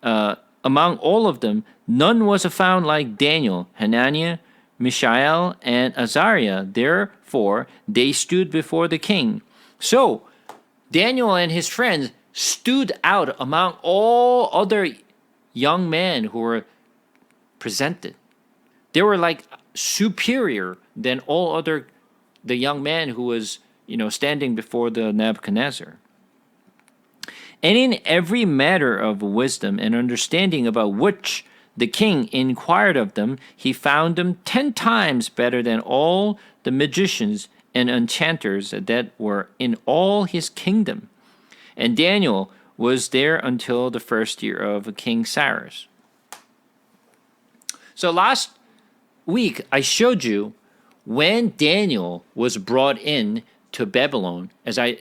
among all of them, none was found like Daniel, Hananiah, Mishael, and Azariah. Therefore, they stood before the king. So, Daniel and his friends stood out among all other young men who were presented. They were like superior than all other the young man who was, standing before the Nebuchadnezzar. And in every matter of wisdom and understanding about which the king inquired of them, he found them 10 times better than all the magicians and enchanters that were in all his kingdom. And Daniel was there until the first year of King Cyrus. So last week I showed you when Daniel was brought in to Babylon, as I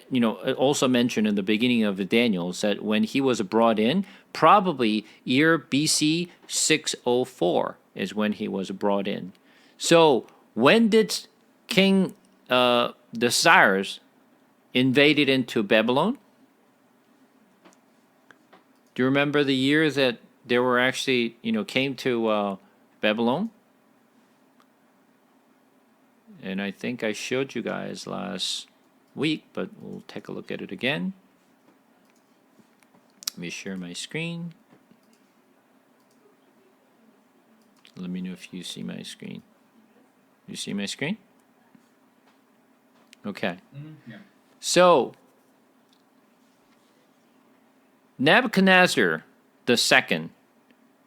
also mentioned in the beginning of Daniel, that when he was brought in, probably year BC 604 is when he was brought in. So when did King the Cyrus invaded into Babylon? Do you remember the year that they were actually, came to Babylon? And I think I showed you guys last week, but we'll take a look at it again. Let me share my screen. Let me know if you see my screen. You see my screen? Okay. Yeah. So, Nebuchadnezzar II,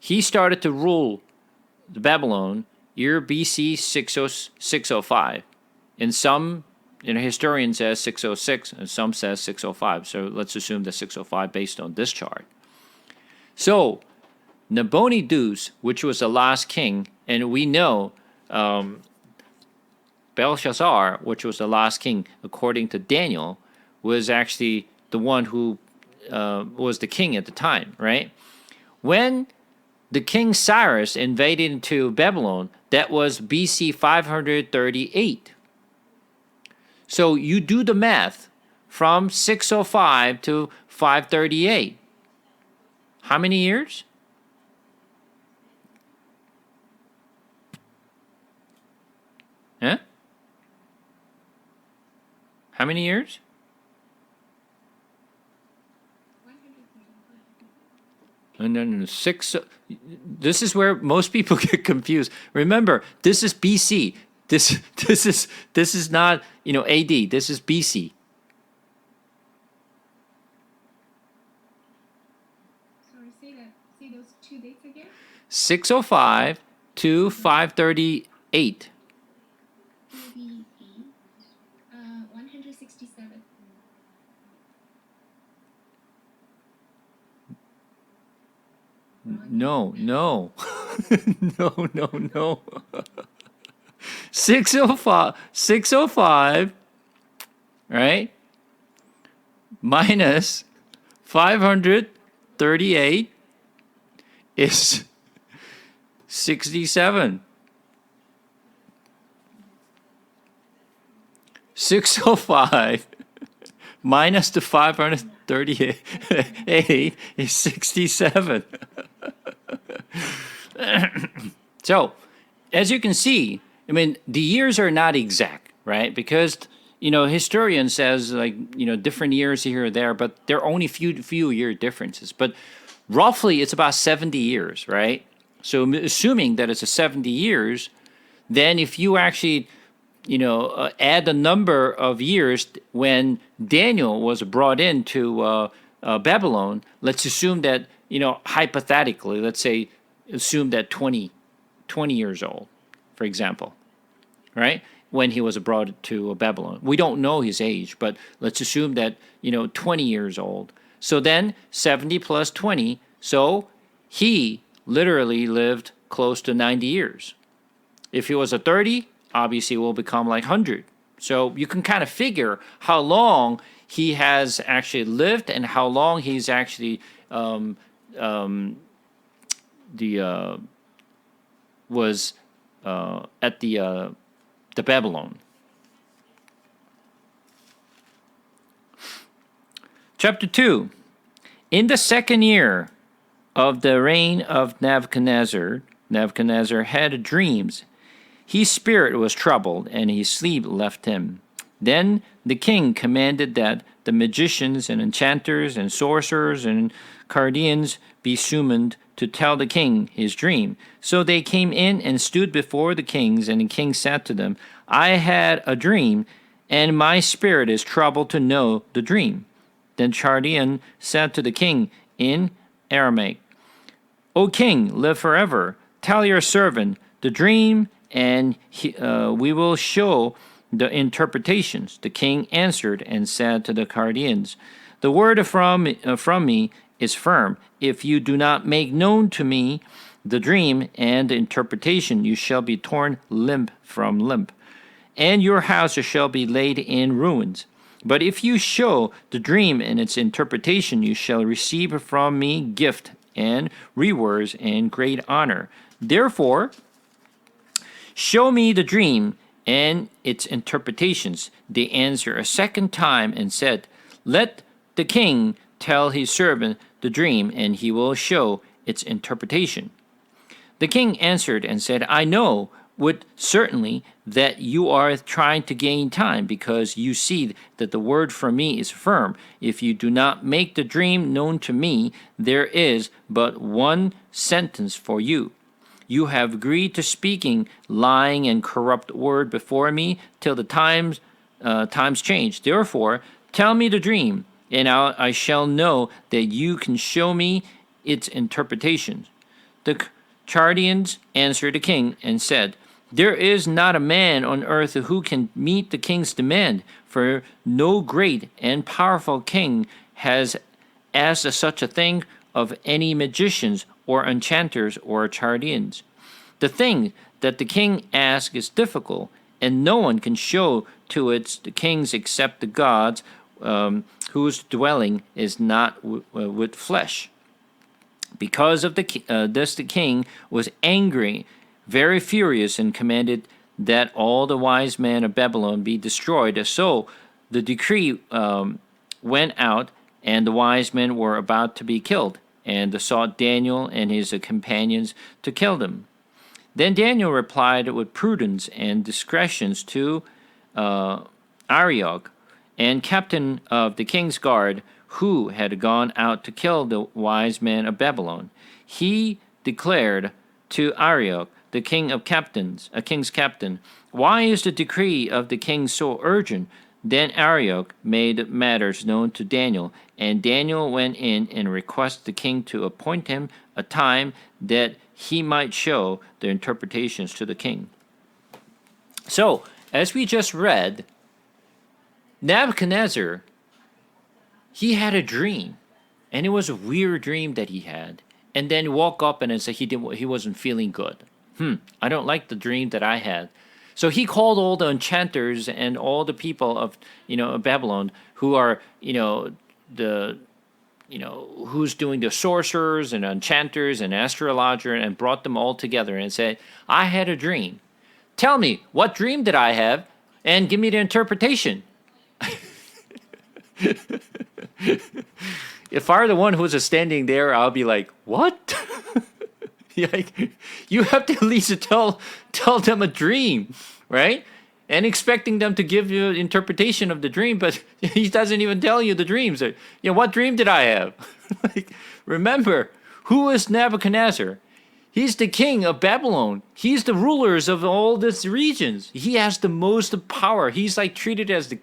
he started to rule Babylon year BC 605. And some historian says 606, and some says 605. So let's assume that 605 based on this chart. So Nabonidus, which was the last king, and we know Belshazzar, which was the last king, according to Daniel, was actually the one who was the king at the time, right? When the King Cyrus invaded into Babylon, that was BC 538. So you do the math from 605 to 538. How many years? Huh? How many years? No. This is where most people get confused. Remember, this is BC. This is not AD. This is BC. Sorry, say those two dates again. 605 to 538. 167. No. No. 605, right? Minus 538 is 67. 605 minus the 538 is 67. So, as you can see, the years are not exact, right? Because, historian says different years here or there, but there are only few year differences. But roughly it's about 70 years, right? So assuming that it's a 70 years, then if you actually, add the number of years when Daniel was brought into Babylon, let's assume that, hypothetically, assume that 20 years old, for example, right? When he was brought to Babylon. We don't know his age, but let's assume that, 20 years old. So then 70 plus 20, so he literally lived close to 90 years. If he was a 30, obviously it will become like 100, So you can kind of figure how long he has actually lived and how long he's actually the was at the Babylon. Chapter 2. In the second year of the reign of Nebuchadnezzar, Nebuchadnezzar had dreams. His spirit was troubled, and his sleep left him. Then the king commanded that the magicians and enchanters and sorcerers and Chaldeans be summoned to tell the king his dream. So they came in and stood before the kings, and the king said to them, I had a dream, and my spirit is troubled to know the dream. Then Chaldean said to the king in Aramaic, O king, live forever. Tell your servant the dream, and we will show the interpretations. The king answered and said to the Chaldeans, the word from me is firm. If you do not make known to me the dream and the interpretation, you shall be torn limb from limb, and your house shall be laid in ruins. But if you show the dream and its interpretation, you shall receive from me gift and rewards and great honor. Therefore, show me the dream and its interpretations. They answered a second time and said, let the king tell his servant the dream, and he will show its interpretation. The king answered and said, I know would certainly that you are trying to gain time, because you see that the word from me is firm. If you do not make the dream known to me, there is but one sentence for you. You have agreed to speaking lying and corrupt word before me till the times change. Therefore, tell me the dream, and I shall know that you can show me its interpretation. The Chaldeans answered the king and said, there is not a man on earth who can meet the king's demand, for no great and powerful king has asked such a thing of any magicians or enchanters or Chaldeans. The thing that the king asks is difficult, and no one can show to it the kings except the gods whose dwelling is not with flesh. Because of this, the king was angry, very furious, and commanded that all the wise men of Babylon be destroyed. So the decree went out, and the wise men were about to be killed, and sought Daniel and his companions to kill them. Then Daniel replied with prudence and discretion to Arioch, and captain of the king's guard, who had gone out to kill the wise men of Babylon. He declared to Arioch, the king's captain, why is the decree of the king so urgent? Then Arioch made matters known to Daniel, and Daniel went in and requested the king to appoint him a time that he might show the interpretations to the king. So, as we just read, Nebuchadnezzar, he had a dream, and it was a weird dream that he had, and then woke up and said he wasn't feeling good. I don't like the dream that I had. So he called all the enchanters and all the people of Babylon who are who's doing the sorcerers and enchanters and astrologer, and brought them all together and said, I had a dream. Tell me, what dream did I have, and give me the interpretation. If I were the one who was standing there, I'll be like, what? You have to at least tell them a dream, right? And expecting them to give you an interpretation of the dream, but he doesn't even tell you the dreams. What dream did I have? Remember, who is Nebuchadnezzar? He's the king of Babylon. He's the rulers of all these regions. He has the most power. He's treated as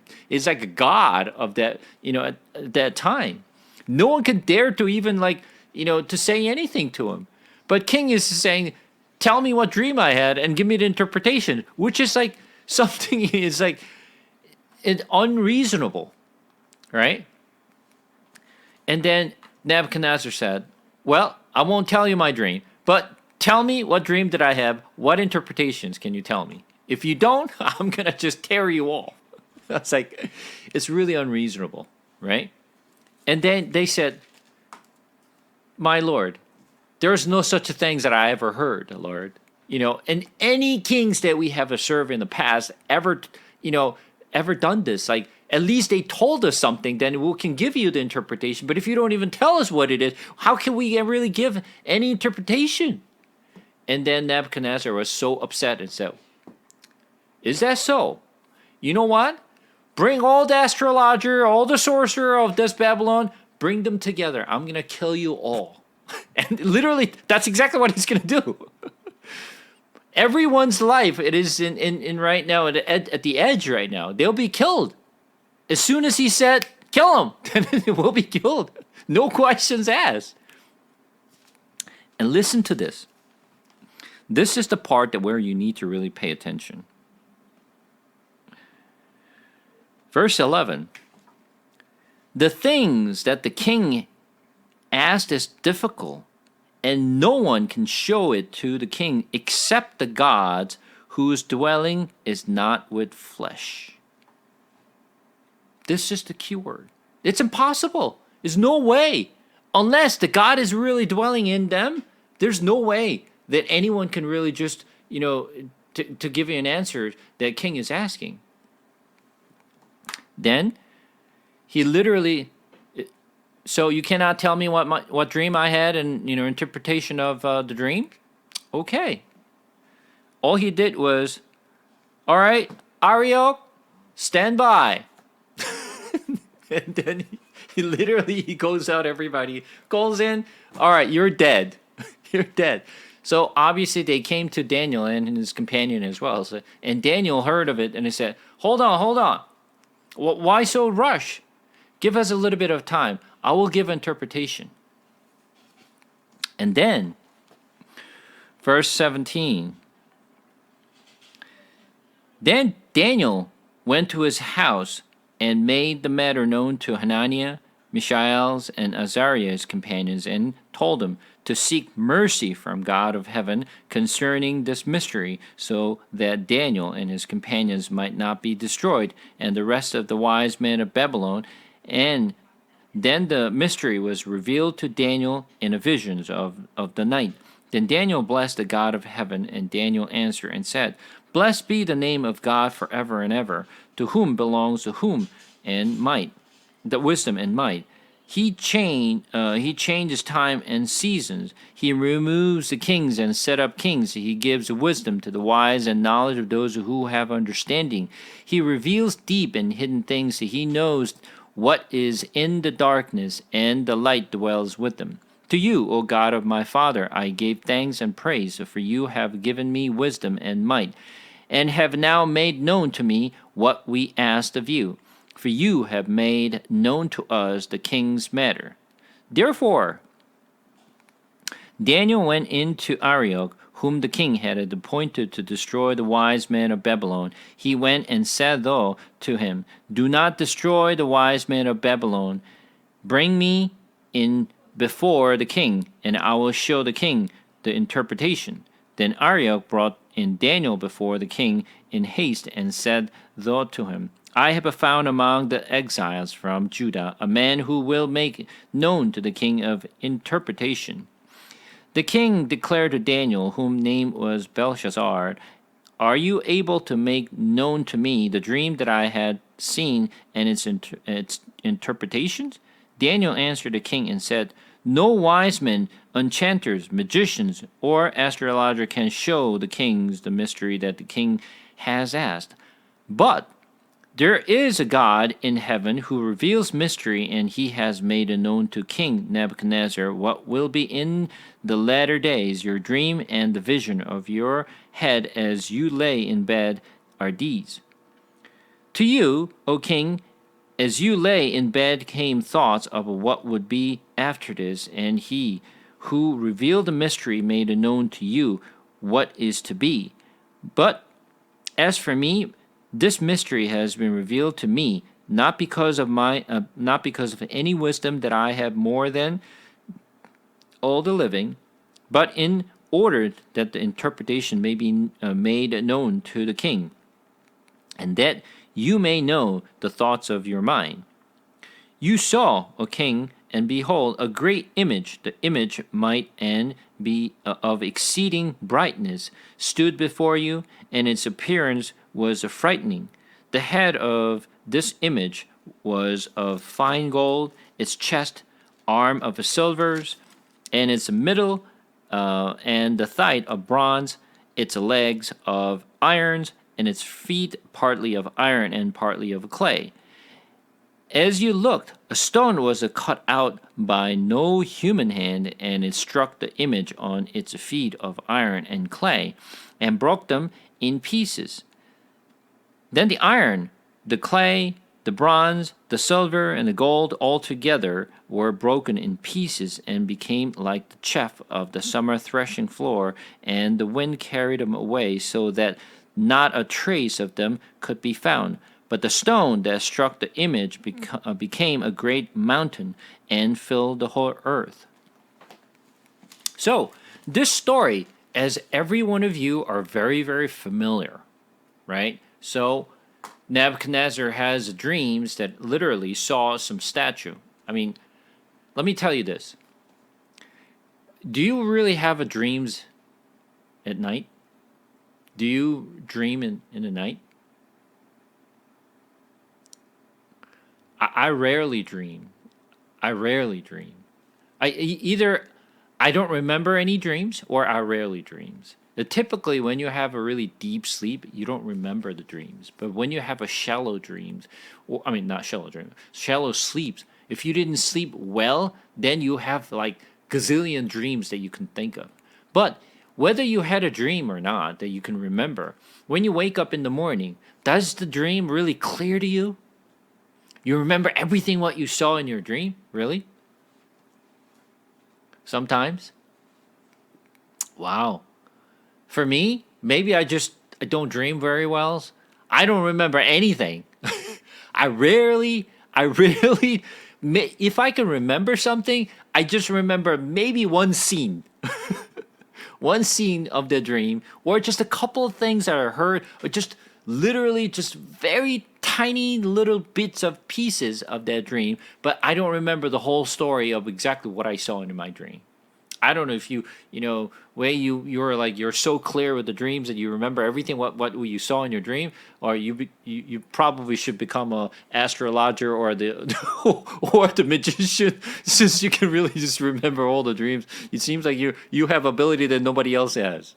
like a god of that, at that time. No one can dare to even to say anything to him. But king is saying, tell me what dream I had and give me the interpretation, which is something is unreasonable, right? And then Nebuchadnezzar said, well, I won't tell you my dream, but tell me, what dream did I have? What interpretations can you tell me? If you don't, I'm going to just tear you off. It's like, it's really unreasonable, right? And then they said, my Lord, there's no such a things that I ever heard, Lord. And any kings that we have served in the past ever done this, like, at least they told us something, then we can give you the interpretation. But if you don't even tell us what it is, how can we really give any interpretation? And then Nebuchadnezzar was so upset and said, is that so? You know what? Bring all the astrologer, all the sorcerer of this Babylon, bring them together. I'm going to kill you all. And literally, that's exactly what he's going to do. Everyone's life, it is in right now, at the edge right now. They'll be killed. As soon as he said, kill them, they will be killed. No questions asked. And listen to this. This is the part where you need to really pay attention. Verse 11. The things that the king asked is difficult, and no one can show it to the king except the gods whose dwelling is not with flesh. This is the key word. It's impossible. There's no way. Unless the God is really dwelling in them, there's no way that anyone can really just, to give you an answer that king is asking. Then, he literally, so you cannot tell me what dream I had and, interpretation of the dream? Okay. All he did was, all right, Arioch, stand by. And then he goes out, everybody goes in. All right, you're dead. You're dead. So obviously they came to Daniel and his companion as well. So, and Daniel heard of it and he said, hold on. Why so rush? Give us a little bit of time. I will give interpretation. And then, verse 17. Then Daniel went to his house and made the matter known to Hananiah, Mishael, and Azariah, his companions, and told them to seek mercy from God of heaven concerning this mystery, so that Daniel and his companions might not be destroyed, and the rest of the wise men of Babylon. And then the mystery was revealed to Daniel in a vision of the night. Then Daniel blessed the God of heaven, and Daniel answered and said, Blessed be the name of God forever and ever, to whom belongs the wisdom and might. He changes time and seasons. He removes the kings and set up kings. He gives wisdom to the wise and knowledge of those who have understanding. He reveals deep and hidden things. He knows what is in the darkness, and the light dwells with them. To you, O God of my father, I gave thanks and praise, for you have given me wisdom and might, and have now made known to me what we asked of you. For you have made known to us the king's matter. Therefore, Daniel went in to Arioch, whom the king had appointed to destroy the wise men of Babylon. He went and said to him, Do not destroy the wise men of Babylon. Bring me in before the king, and I will show the king the interpretation. Then Arioch brought in Daniel before the king in haste, and said to him, I have found among the exiles from Judah a man who will make known to the king of interpretation. The king declared to Daniel, whom name was Belshazzar, Are you able to make known to me the dream that I had seen and its interpretations? Daniel answered the king and said, No wise men, enchanters, magicians, or astrologer can show the kings the mystery that the king has asked. But there is a God in heaven who reveals mystery, and he has made known to King Nebuchadnezzar what will be in the latter days. Your dream and the vision of your head as you lay in bed are these. To you, O king, as you lay in bed came thoughts of what would be after this, and he who revealed the mystery made known to you what is to be. But as for me, this mystery has been revealed to me, not because of any wisdom that I have more than all the living, but in order that the interpretation may be made known to the king, and that you may know the thoughts of your mind. You saw, O king, and behold, a great image, the image might and be of exceeding brightness, stood before you, and its appearance was frightening. The head of this image was of fine gold, its chest, arm of silvers, and its middle and the thigh of bronze, its legs of irons, and its feet partly of iron and partly of clay. As you looked, a stone was cut out by no human hand, and it struck the image on its feet of iron and clay, and broke them in pieces. Then the iron, the clay, the bronze, the silver, and the gold all together were broken in pieces and became like the chaff of the summer threshing floor, and the wind carried them away so that not a trace of them could be found. But the stone that struck the image became a great mountain and filled the whole earth. So, this story, as every one of you are very, very familiar, right? So, Nebuchadnezzar has dreams that literally saw some statue. I mean, let me tell you this. Do you really have dreams at night? Do you dream in the night? I rarely dream. I either I don't remember any dreams or I rarely dreams. Typically, when you have a really deep sleep, you don't remember the dreams. But when you have a shallow dreams, or I mean not shallow dreams, shallow sleeps. If you didn't sleep well, then you have like gazillion dreams that you can think of. But whether you had a dream or not that you can remember, when you wake up in the morning, does the dream really clear to you? You remember everything what you saw in your dream? Really? Sometimes? Wow. For me, maybe I don't dream very well. I don't remember anything. I rarely, if I can remember something, I just remember maybe one scene. One scene of the dream, or just a couple of things that I heard, or just literally just very tiny little bits of pieces of that dream, but I don't remember the whole story of exactly what I saw in my dream. I don't know if you're so clear with the dreams that you remember everything what you saw in your dream, or you probably should become a astrologer or the magician, since you can really just remember all the dreams. It seems like you have ability that nobody else has.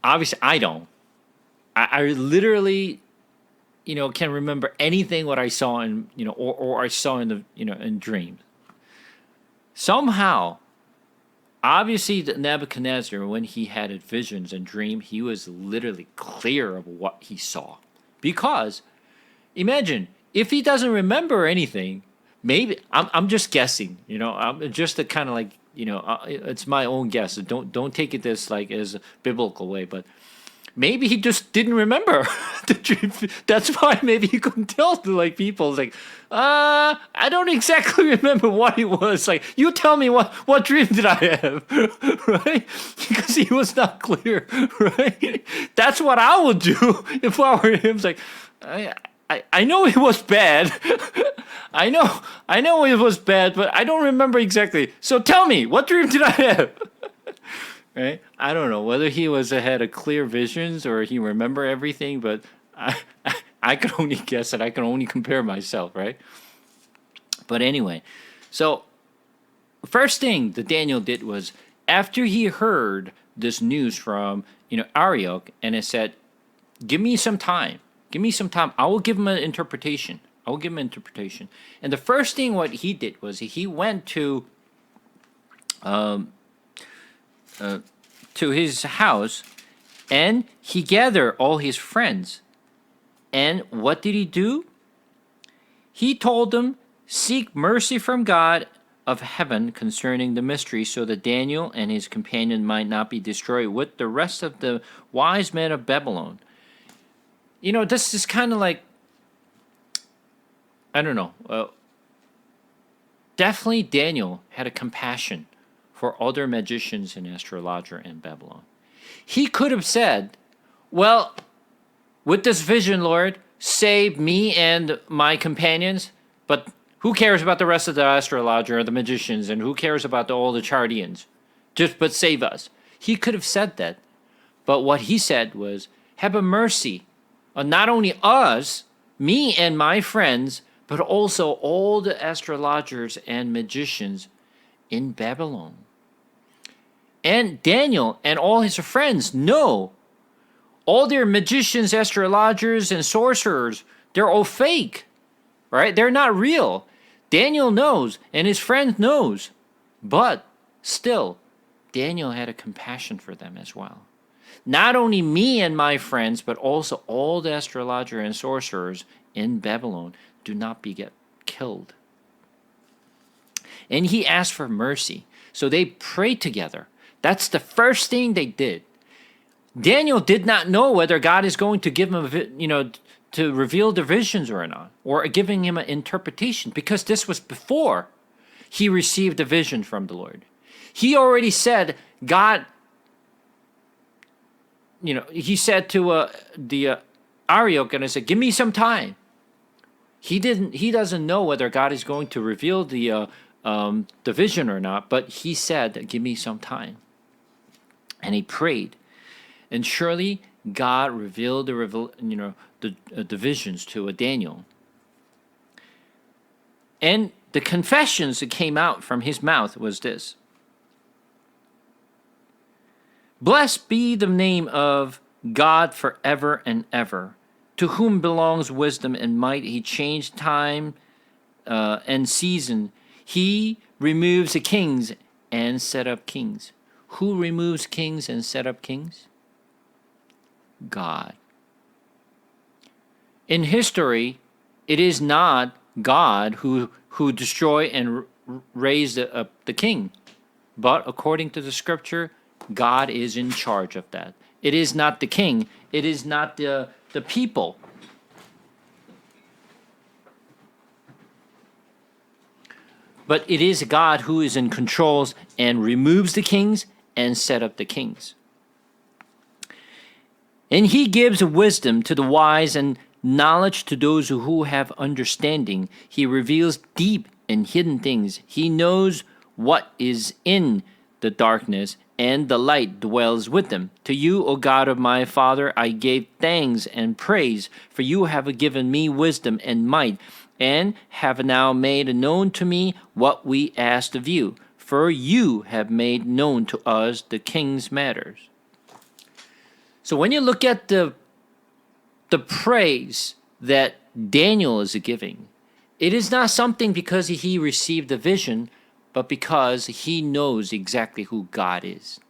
Obviously, I don't. I literally, can remember anything what I saw in or I saw in the in dreams. Somehow, obviously, Nebuchadnezzar, when he had visions and dreams, he was literally clear of what he saw. Because, imagine, if he doesn't remember anything, maybe, I'm just guessing, I'm just a kind of like, it's my own guess. Don't take it as a biblical way, but maybe he just didn't remember the dream. That's why maybe he couldn't tell to people. It's I don't exactly remember what it was. You tell me what dream did I have, right? Because he was not clear, right? That's what I would do if I were him. It's I know it was bad. I know it was bad, but I don't remember exactly. So tell me, what dream did I have? Right? I don't know whether he had a clear visions or he remember everything, but I can only guess and I can only compare myself, right? But anyway, so first thing that Daniel did was after he heard this news from Arioch, and it said, "Give me some time. Give me some time. I will give him an interpretation. And the first thing what he did was he went to his house, and he gathered all his friends. And what did he do? He told them, "Seek mercy from God of heaven concerning the mystery, so that Daniel and his companion might not be destroyed with the rest of the wise men of Babylon." This is kind of like, I don't know. Definitely Daniel had a compassion for other magicians and astrologer in Babylon. He could have said, "Well, with this vision, Lord, save me and my companions, but who cares about the rest of the astrologer or the magicians, and who cares about all the Chaldeans? But save us. He could have said that, but what he said was, have a mercy on not only us, me and my friends, but also all the astrologers and magicians in Babylon. And Daniel and all his friends know all their magicians, astrologers, and sorcerers, they're all fake, right? They're not real. Daniel knows, and his friend knows. But still, Daniel had a compassion for them as well. Not only me and my friends, but also all the astrologers and sorcerers in Babylon do not get killed. And he asked for mercy. So they prayed together. That's the first thing they did. Daniel did not know whether God is going to give him, to reveal the visions or not, or giving him an interpretation, because this was before he received a vision from the Lord. He already said, God, he said to the Arioch, and I said, give me some time. He doesn't know whether God is going to reveal the vision or not, but he said, give me some time. And he prayed. And surely God revealed the visions to Daniel. And the confessions that came out from his mouth was this: blessed be the name of God forever and ever, to whom belongs wisdom and might. He changed time and season. He removes the kings and set up kings. Who removes kings and set up kings? God. In history, it is not God who destroy and raise the king, but according to the scripture, God is in charge of that. It is not the king. It is not the people. But it is God who is in control and removes the kings and set up the kings. And he gives wisdom to the wise and knowledge to those who have understanding. He reveals deep and hidden things. He knows what is in the darkness, and the light dwells with them. To you, O God of my father, I gave thanks and praise, for you have given me wisdom and might, and have now made known to me what we asked of you. For you have made known to us the king's matters. So when you look at the praise that Daniel is giving, it is not something because he received a vision, but because he knows exactly who God is.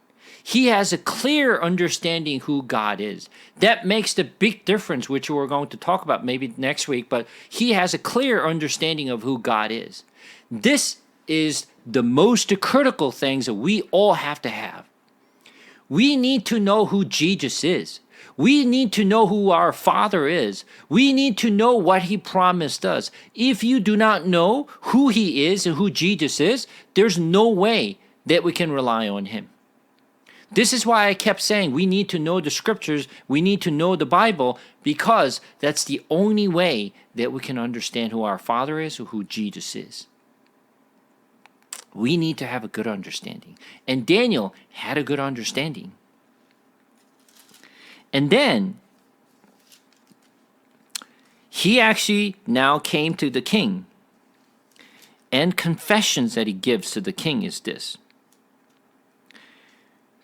He has a clear understanding who God is. That makes the big difference, which we're going to talk about maybe next week, but he has a clear understanding of who God is. This is the most critical things that we all have to have. We need to know who Jesus is. We need to know who our Father is. We need to know what he promised us. If you do not know who he is and who Jesus is, there's no way that we can rely on him. This is why I kept saying we need to know the scriptures, we need to know the Bible, because that's the only way that we can understand who our Father is or who Jesus is. We need to have a good understanding. And Daniel had a good understanding. And then he actually now came to the king. And confessions that he gives to the king is this.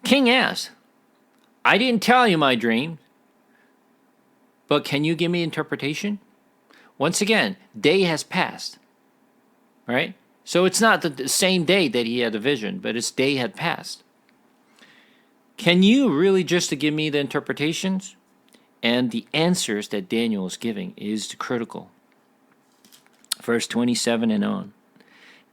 King asked, I didn't tell you my dream, but can you give me interpretation? Once again, day has passed, right? So it's not the same day that he had the vision, but his day had passed. Can you really just to give me the interpretations? And the answers that Daniel is giving is critical. Verse 27 and on.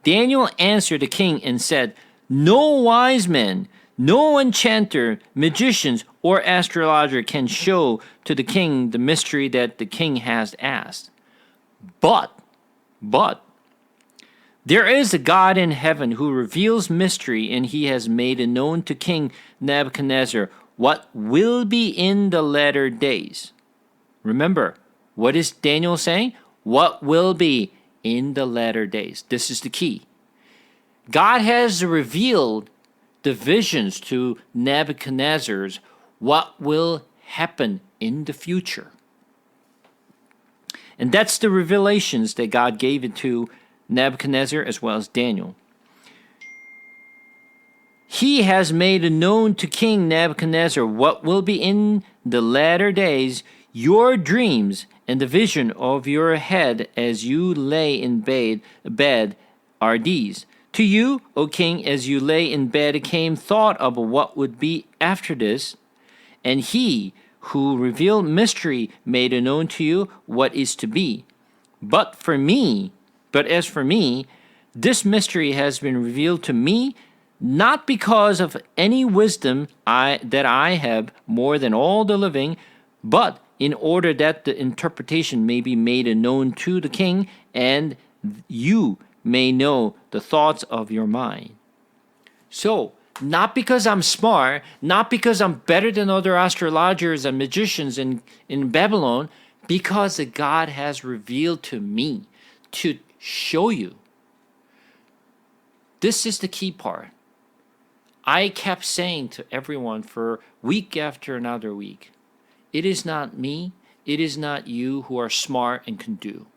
Daniel answered the king and said, no wise men, no enchanter, magicians, or astrologer can show to the king the mystery that the king has asked. But, there is a God in heaven who reveals mystery, and he has made it known to King Nebuchadnezzar what will be in the latter days. Remember, what is Daniel saying? What will be in the latter days. This is the key. God has revealed the visions to Nebuchadnezzar's what will happen in the future. And that's the revelations that God gave it to Nebuchadnezzar as well as Daniel. He has made known to King Nebuchadnezzar what will be in the latter days, your dreams and the vision of your head as you lay in bed are these. To you, O king, as you lay in bed came thought of what would be after this, and he who revealed mystery made known to you what is to be. But as for me, this mystery has been revealed to me, not because of any wisdom that I have more than all the living, but in order that the interpretation may be made known to the king, and you may know the thoughts of your mind. So, not because I'm smart, not because I'm better than other astrologers and magicians in Babylon, because God has revealed to me to show you. This is the key part. I kept saying to everyone for week after another week, it is not me, it is not you who are smart and can do.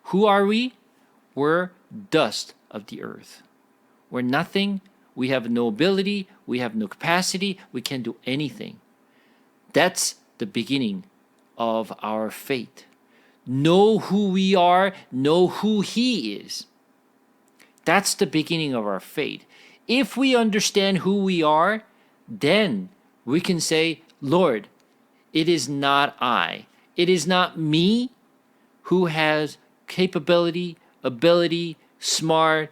Who are we? We're dust of the earth. We're nothing. We have no ability. We have no capacity. We can't do anything. That's the beginning of our fate. Know who we are. Know who He is. That's the beginning of our fate. If we understand who we are, then we can say, Lord, it is not I. It is not me who has capability, ability, smart,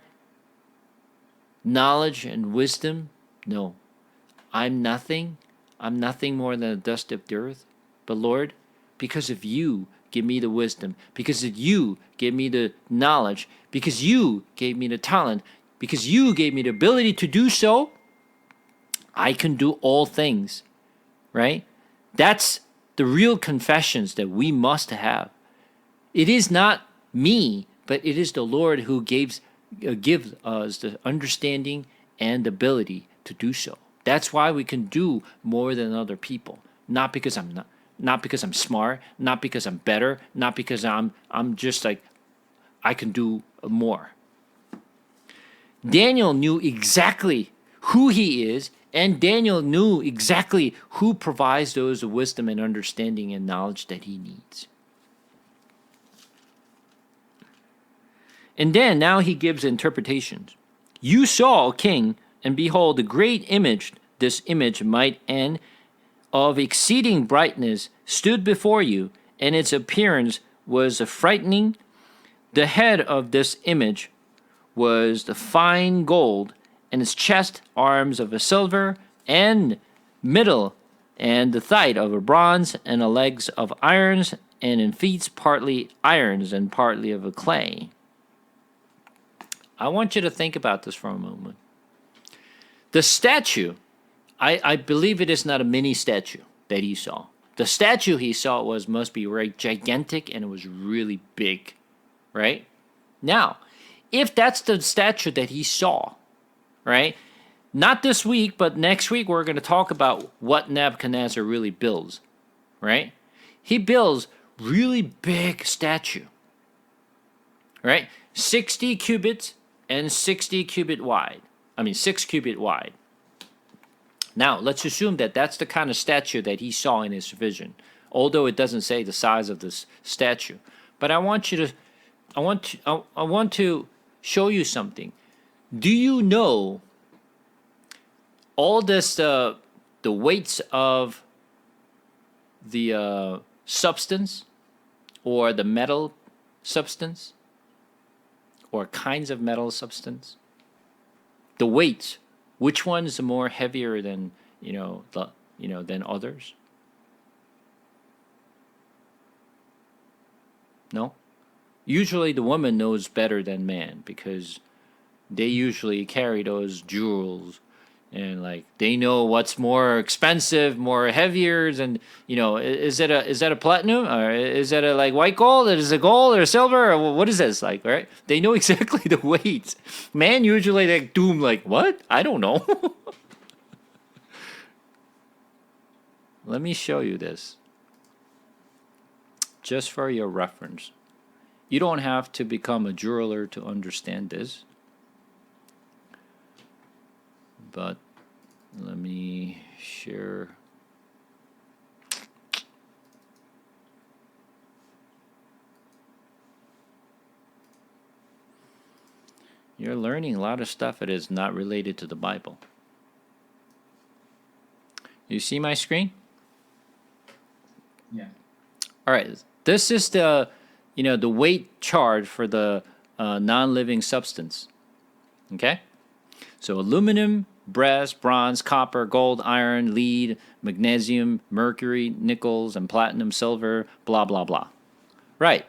knowledge, and wisdom. No, I'm nothing. I'm nothing more than the dust of the earth. But Lord, because of you, give me the wisdom. Because of you, give me the knowledge. Because you gave me the talent. Because you gave me the ability to do so, I can do all things. Right? That's the real confessions that we must have. It is not me, but it is the Lord who gives us the understanding and ability to do so. That's why we can do more than other people. Not because I'm smart, not because I'm better, not because I'm just like I can do more. Daniel knew exactly who he is, and Daniel knew exactly who provides those wisdom and understanding and knowledge that he needs. And then now he gives interpretations. You saw, O king, and behold, a great image, this image might end, of exceeding brightness stood before you, and its appearance was frightening. The head of this image was the fine gold, and its chest, arms of a silver, and middle, and the thigh of a bronze, and the legs of irons, and in feet partly irons and partly of a clay. I want you to think about this for a moment. The statue, I believe it is not a mini statue that he saw. The statue he saw must be right gigantic, and it was really big, right? Now, if that's the statue that he saw, right? Not this week, but next week we're going to talk about what Nebuchadnezzar really builds, right? He builds really big statue, right? 60 cubits and 60 cubit wide. 6 cubit wide. Now, let's assume that that's the kind of statue that he saw in his vision, although it doesn't say the size of this statue. But I want to show you something. Do you know all this, the weights of the substance or the metal substance or kinds of metal substance? The weights, which one is more heavier than than others? No? Usually the woman knows better than man because they usually carry those jewels and like they know what's more expensive, more heavier, and is that a platinum, or is that a like white gold, is it gold or silver, or what is this like, right? They know exactly the weights. Man usually like doom like, what? I don't know. Let me show you this just for your reference. You don't have to become a jeweler to understand this. But let me share. You're learning a lot of stuff that is not related to the Bible. You see my screen? Yeah. All right. This is the weight chart for the non-living substance. Okay? So aluminum, brass, bronze, copper, gold, iron, lead, magnesium, mercury, nickels, and platinum, silver, blah, blah, blah. Right.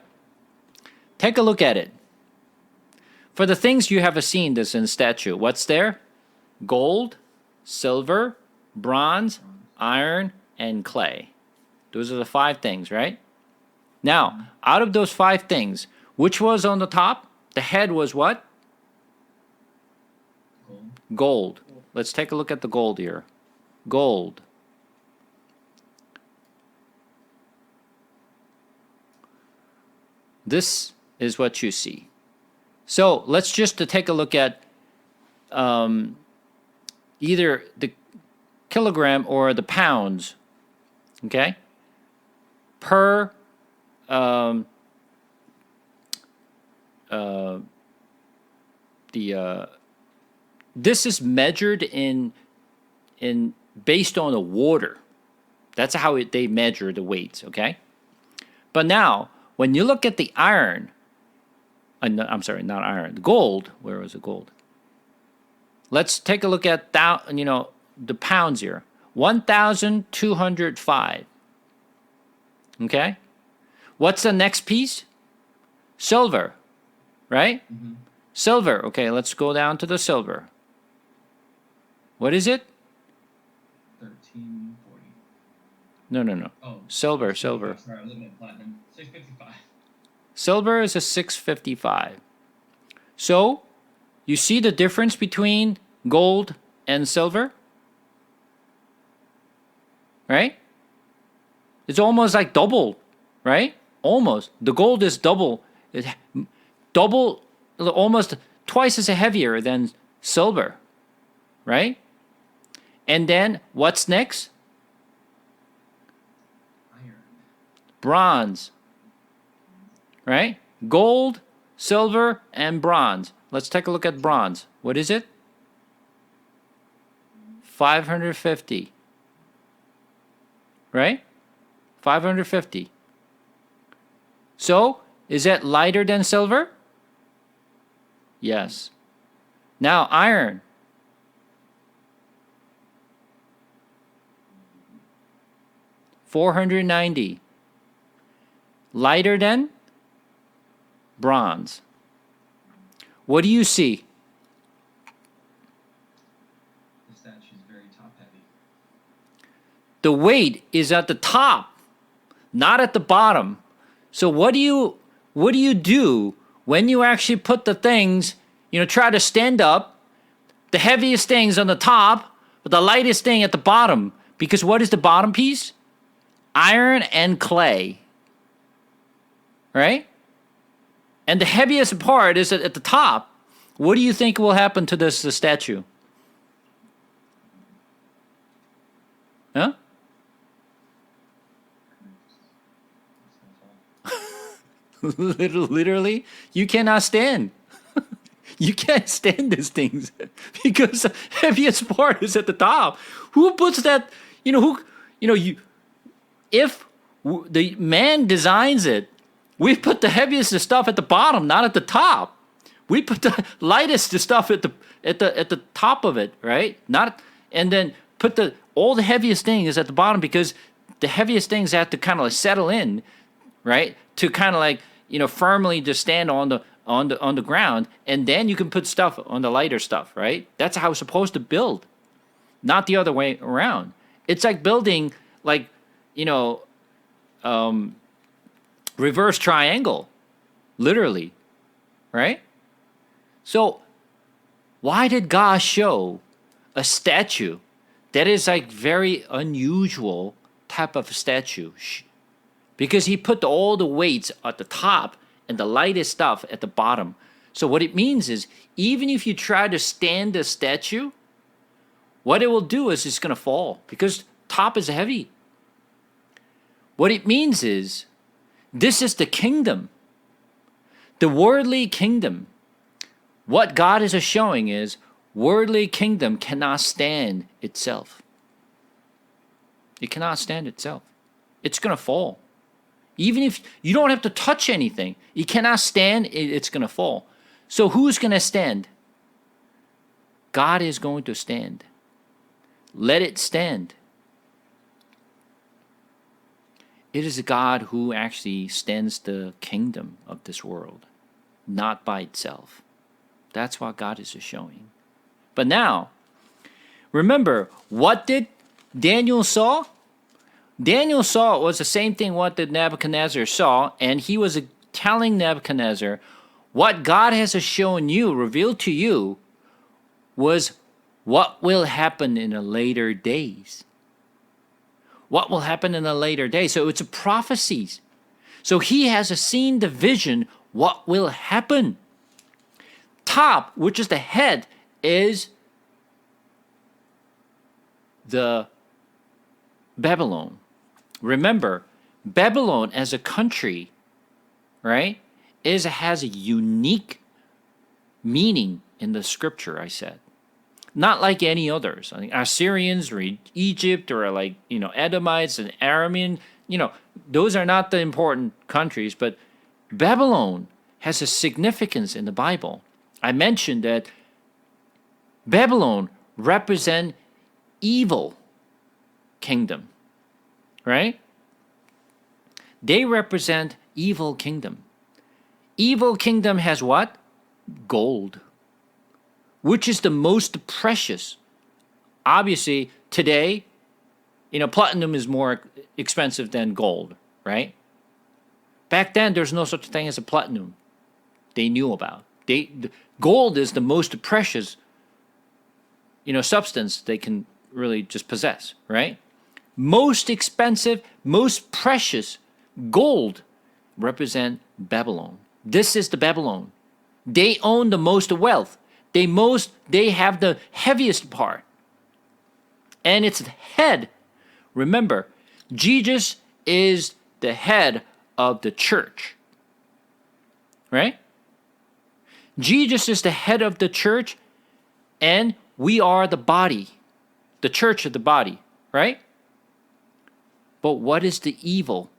Take a look at it. For the things you have seen this in statue, what's there? Gold, silver, bronze, iron, and clay. Those are the 5 things, right? Now, out of those 5 things, which was on the top? The head was what? Gold. Gold. Let's take a look at the gold here. Gold. This is what you see. So let's just take a look at either the kilogram or the pounds. Okay? Per this is measured in based on the water. That's how they measure the weights, okay? But now, when you look at the iron, I'm sorry, not iron, the gold. Where was the gold? Let's take a look at the pounds here. 1,205. Okay? What's the next piece? Silver, right? Mm-hmm. Silver. Okay, let's go down to the silver. What is it? 1340. No. Oh. Silver. Sorry, I'm looking at platinum. 655. Silver is a 655. So, you see the difference between gold and silver? Right? It's almost like double, right? Almost. The gold is double. Double, almost twice as heavier than silver, right? And then, what's next? Iron. Bronze, right? Gold, silver, and bronze. Let's take a look at bronze. What is it? 550. Right? 550. So, is that lighter than silver? Yes. Now, iron. $490. Lighter than bronze. What do you see? The statue is very top heavy. The weight is at the top, not at the bottom. So what do you do when you actually put the things, try to stand up, the heaviest things on the top, but the lightest thing at the bottom? Because what is the bottom piece? Iron and clay. Right? And the heaviest part is at the top. What do you think will happen to this statue? Huh? Literally, you cannot stand. You can't stand these things because the heaviest part is at the top. Who puts that? If the man designs it, we put the heaviest stuff at the bottom, not at the top. We put the lightest stuff at the top of it, right? And then put all the heaviest things at the bottom because the heaviest things have to kind of settle in, right? To kind of firmly just stand on the ground, and then you can put stuff on the lighter stuff, right? That's how it's supposed to build. not the other way around. It's like building, like, you know, reverse triangle, literally, right? So why did God show a statue that is like very unusual type of statue? Because he put all the weights at the top and the lightest stuff at the bottom. So what it means is, even if you try to stand the statue, what it will do is it's going to fall because top is heavy. What it means is, this is the kingdom, the worldly kingdom. What God is showing is, worldly kingdom cannot stand itself. It cannot stand itself. It's going to fall. Even if you don't have to touch anything, it cannot stand, it's going to fall. So who's going to stand? God is going to stand. Let it stand. It is God who actually stands the kingdom of this world, not by itself. That's what God is showing. But now, remember, what did Daniel saw? Daniel saw was the same thing what did Nebuchadnezzar saw, and he was telling Nebuchadnezzar, what God has shown you, revealed to you, was what will happen in the later days. What will happen in the later days. So it's a prophecies. So he has seen the vision, what will happen. Top, which is the head, is the Babylon. Remember, Babylon as a country, right, has a unique meaning in the scripture, I said. Not like any others. I think Assyrians or Egypt or like, Edomites and Aramean, those are not the important countries, but Babylon has a significance in the Bible. I mentioned that Babylon represent evil kingdom, right? They represent evil kingdom. Evil kingdom has what? Gold, which is the most precious. Obviously, today, platinum is more expensive than gold, right? Back then, there's no such thing as a platinum they knew about. Gold is the most precious, substance they can really just possess, right? Most expensive, most precious gold represent Babylon. This is the Babylon. They own the most wealth. They have the heaviest part. And its head, remember, Jesus is the head of the church. Right? Jesus is the head of the church, and we are the body, the church of the body, right? But what is the evil?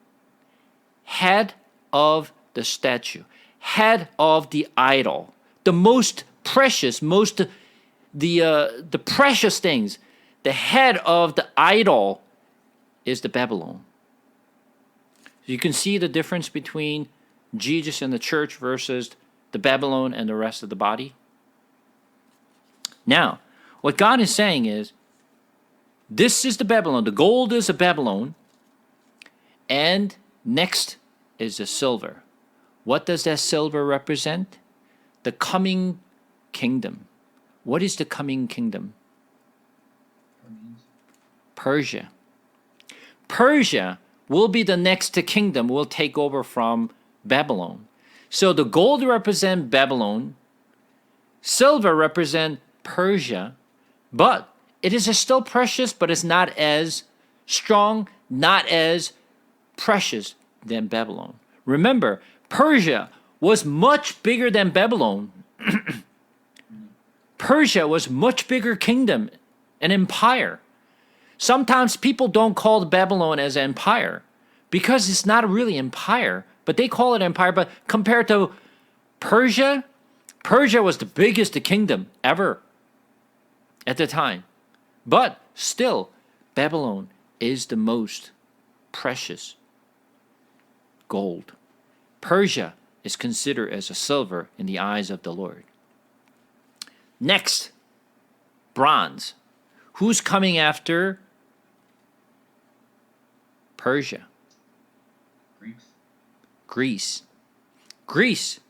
Head of the statue, head of the idol, the most precious, the precious things, the head of the idol is the Babylon. You can see the difference between Jesus and the church versus the Babylon and the rest of the body. Now, what God is saying is, this is the Babylon. The gold is a Babylon. And next is the silver. What does that silver represent? The coming kingdom. What is the coming kingdom? Persia. Persia will be the next kingdom, will take over from Babylon. So the gold represents Babylon, silver represents Persia, but it is still precious, but it's not as strong, not as precious than Babylon. Remember, Persia was much bigger than Babylon. Persia was much bigger kingdom, an empire. Sometimes people don't call Babylon as an empire because it's not really empire, but they call it empire. But compared to Persia, Persia was the biggest kingdom ever at the time. But still, Babylon is the most precious gold. Persia is considered as a silver in the eyes of the Lord. Next, bronze. Who's coming after Persia? Greeks. Greece. Greece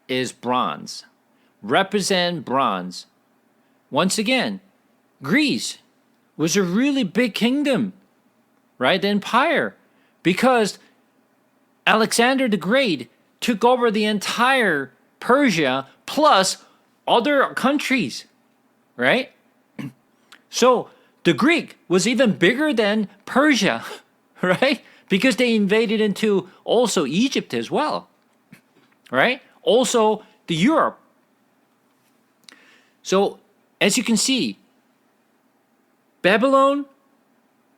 is bronze. Represent bronze. Once again, Greece was a really big kingdom, right? The empire. Because Alexander the Great took over the entire Persia plus other countries, right? So the Greek was even bigger than Persia, right? Because they invaded into also Egypt as well, right? Also the Europe. So as you can see, Babylon,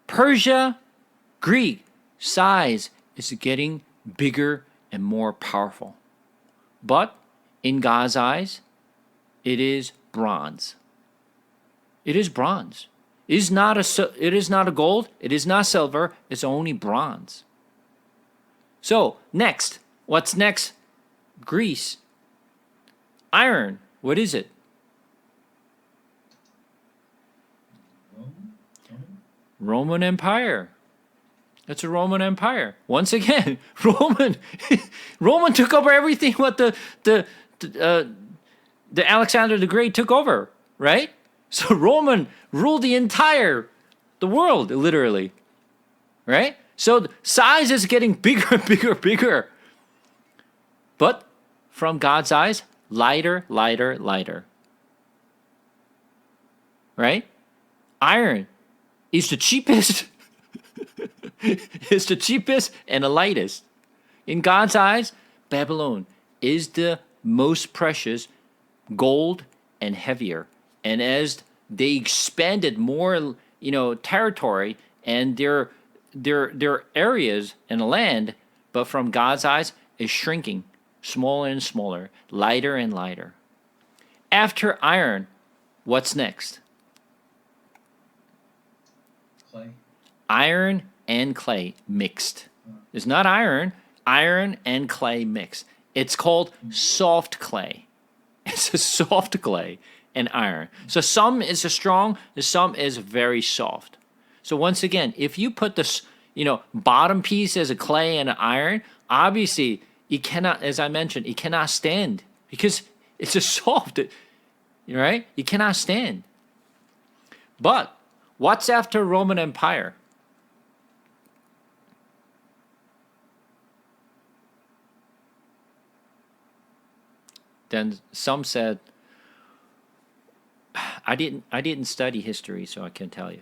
Persia, Greek size is getting bigger and more powerful. But in God's eyes, it is bronze. It is bronze. It is not a gold. It is not silver. It's only bronze. So next, what's next? Greece. Iron. What is it? Roman Empire. It's a Roman Empire. Once again, Roman took over everything what the Alexander the Great took over, right? So Roman ruled the world, literally, right? So the size is getting bigger and bigger and bigger. But from God's eyes, lighter, lighter, lighter. Right? Iron is the cheapest. It's the cheapest and the lightest. In God's eyes, Babylon is the most precious, gold and heavier. And as they expanded more, territory and their areas and land, but from God's eyes is shrinking, smaller and smaller, lighter and lighter. After iron, what's next? Clay. Iron and clay mixed. It's not iron and clay mixed. It's called soft clay. It's a soft clay and iron. So some is strong, some is very soft. So once again, if you put this, bottom piece as a clay and an iron, obviously it cannot, as I mentioned, it cannot stand because it's a soft, right? It cannot stand. But what's after Roman Empire? Then some said, I didn't study history, so I can't tell you.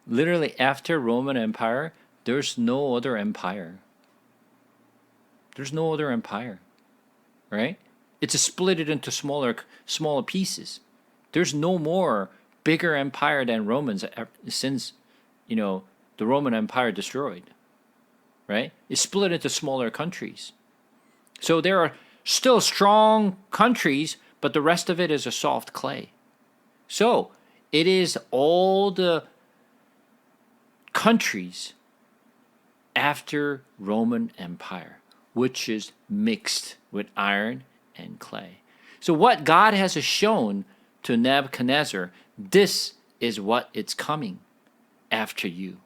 Literally, after Roman Empire, there's no other empire. There's no other empire, right? It's split it into smaller pieces. There's no more bigger empire than Romans since, the Roman Empire destroyed, right? It's split into smaller countries. So there are still strong countries, but the rest of it is a soft clay. So it is all the countries after Roman Empire, which is mixed with iron and clay. So what God has shown to Nebuchadnezzar, this is what it's coming after you.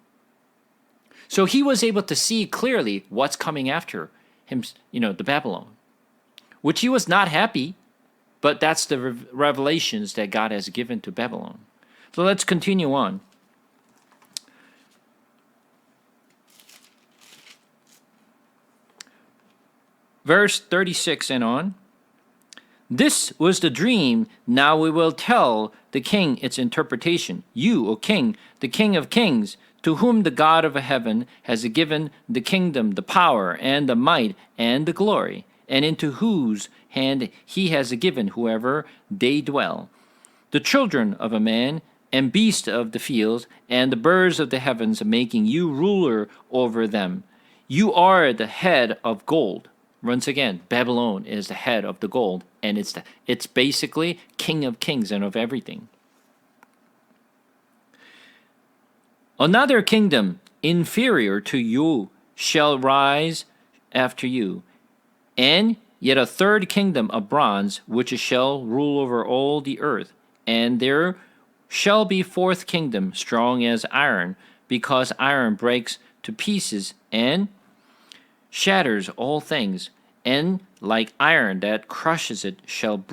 So he was able to see clearly what's coming after him, the Babylon, which he was not happy, but that's the revelations that God has given to Babylon. So let's continue on. Verse 36 and on. This was the dream. Now we will tell the king its interpretation. You, O king, the king of kings, to whom the God of heaven has given the kingdom, the power, and the might, and the glory, and into whose hand he has given whoever they dwell, the children of a man, and beasts of the field, and the birds of the heavens, making you ruler over them. You are the head of gold. Once again, Babylon is the head of the gold, and it's basically king of kings and of everything. Another kingdom inferior to you shall rise after you, and yet a third kingdom of bronze, which shall rule over all the earth. And there shall be fourth kingdom, strong as iron, because iron breaks to pieces and shatters all things, and like iron that crushes it shall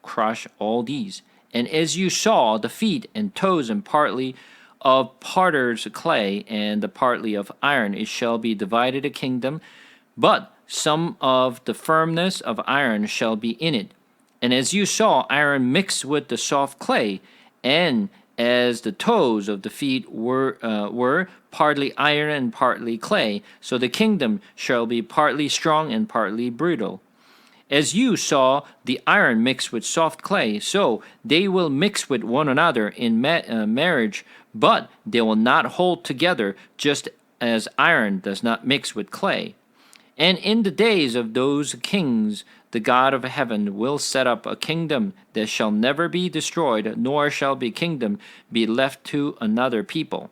crush all these. And as you saw, the feet and toes and partly of potter's clay and the partly of iron, it shall be divided a kingdom, but some of the firmness of iron shall be in it. And as you saw, iron mixed with the soft clay, and as the toes of the feet were partly iron and partly clay, so the kingdom shall be partly strong and partly brittle. As you saw the iron mixed with soft clay, so they will mix with one another in marriage, but they will not hold together, just as iron does not mix with clay. And in the days of those kings, the God of heaven will set up a kingdom that shall never be destroyed, nor shall the kingdom be left to another people.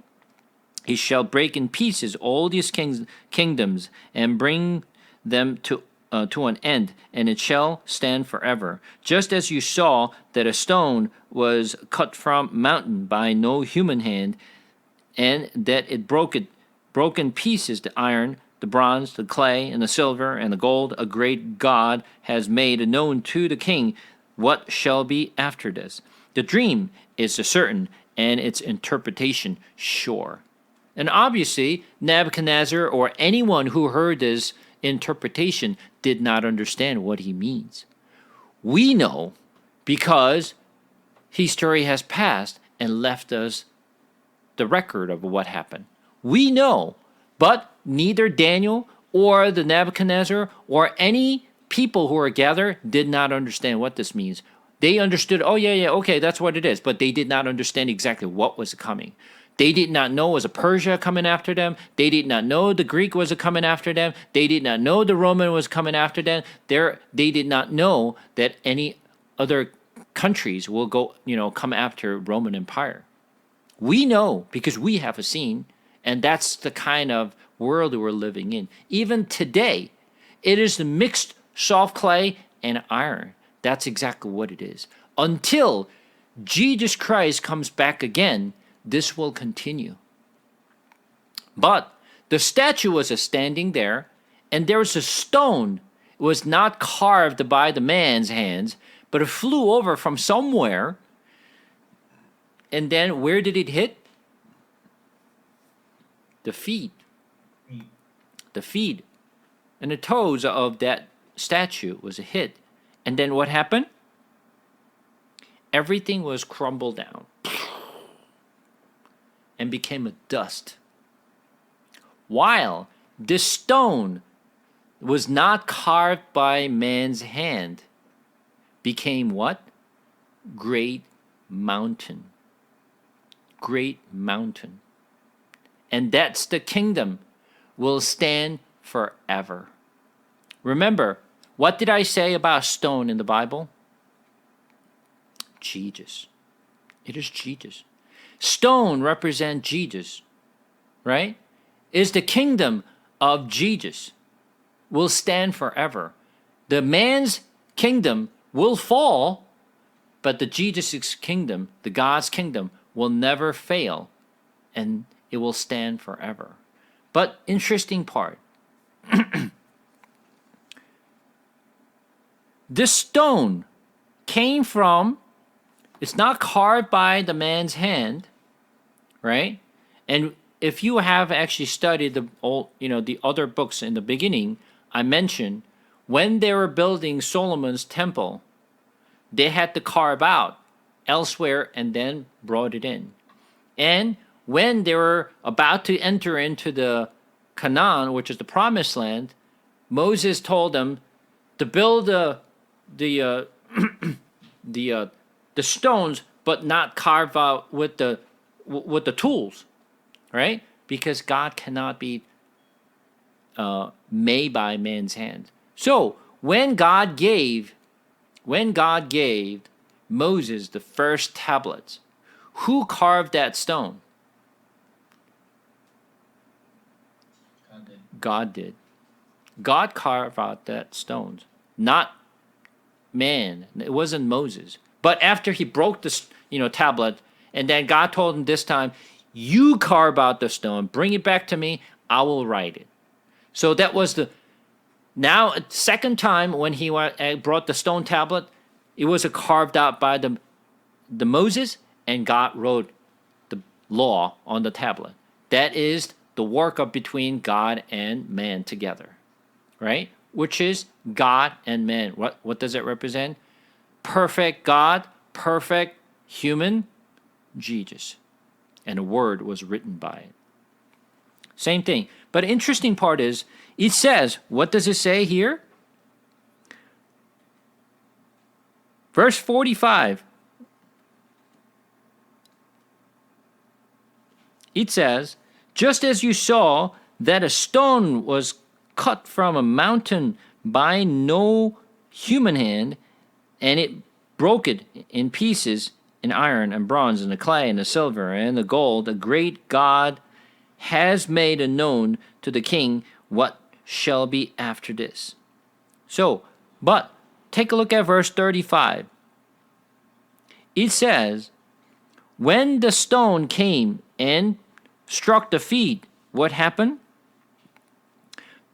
He shall break in pieces all these kingdoms and bring them to an end, and it shall stand forever. Just as you saw that a stone was cut from mountain by no human hand, and that it broke in pieces the iron, the bronze, the clay, and the silver, and the gold, a great God has made known to the king what shall be after this. The dream is certain, and its interpretation sure. And obviously, Nebuchadnezzar or anyone who heard this interpretation did not understand what he means. We know because history has passed and left us the record of what happened. We know, but neither Daniel or the Nebuchadnezzar or any people who are gathered did not understand what this means. They understood, oh yeah, okay, that's what it is, but they did not understand exactly what was coming. They did not know it was a Persia coming after them. They did not know the Greek was coming after them. They did not know the Roman was coming after them. They did not know that any other countries will come after Roman Empire. We know because we have a scene, and that's the kind of world we're living in. Even today, it is the mixed soft clay and iron. That's exactly what it is. Until Jesus Christ comes back again, this will continue. But the statue was standing there, and there was a stone. It was not carved by the man's hands, but it flew over from somewhere. And then where did it hit? The feet. The feet and the toes of that statue was a hit. And then what happened? Everything was crumbled down and became a dust. While this stone was not carved by man's hand, became what? Great mountain. Great mountain. And that's the kingdom will stand forever. Remember, what did I say about stone in the Bible? Jesus. It is Jesus. Stone represents Jesus, right? Is the kingdom of Jesus will stand forever. The man's kingdom will fall, but the Jesus' kingdom, the God's kingdom, will never fail, and it will stand forever. But interesting part, this stone came from, it's not carved by the man's hand, right? And if you have actually studied the other books in the beginning, I mentioned when they were building Solomon's temple, they had to carve out elsewhere and then brought it in. And when they were about to enter into the Canaan, which is the promised land, Moses told them to build the stones, but not carve out with the tools, right? Because God cannot be made by man's hand. So when God gave Moses the first tablets, who carved that stone? God did. God carved out that stones, not man. It wasn't Moses. But after he broke the tablet, and then God told him this time, you carve out the stone, bring it back to me, I will write it. So that was now second time when he brought the stone tablet, it was carved out by the Moses, and God wrote the law on the tablet. That is the work of between God and man together, right? Which is God and man. What does it represent? Perfect God, perfect human, Jesus. And a word was written by it. Same thing. But interesting part is, it says, what does it say here? Verse 45. It says, just as you saw that a stone was cut from a mountain by no human hand, and it broke it in pieces in iron and bronze and the clay and the silver and the gold, the great God has made known to the king what shall be after this. So, but take a look at verse 35. It says, when the stone came and struck the feet, what happened?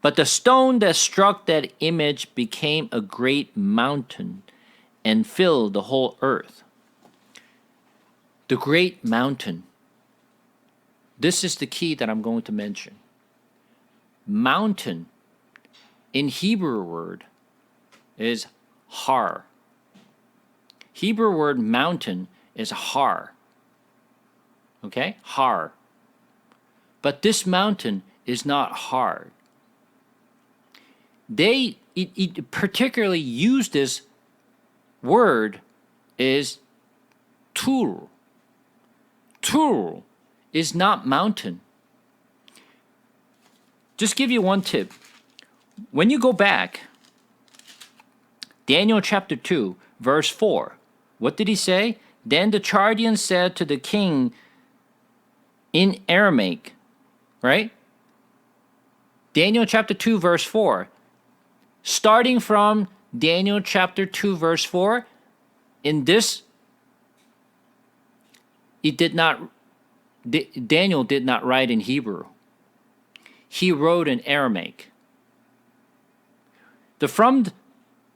But the stone that struck that image became a great mountain and filled the whole earth. The great mountain. This is the key that I'm going to mention. Mountain in Hebrew word is har. Hebrew word mountain is har. Okay? Har. But this mountain is not hard. It particularly used this word is tur. Tur is not mountain. Just give you one tip. When you go back, Daniel chapter 2, verse 4, what did he say? Then the Chaldean said to the king in Aramaic, right? Daniel chapter 2, verse 4. Starting from Daniel chapter 2, verse 4, in this, Daniel did not write in Hebrew. He wrote in Aramaic. From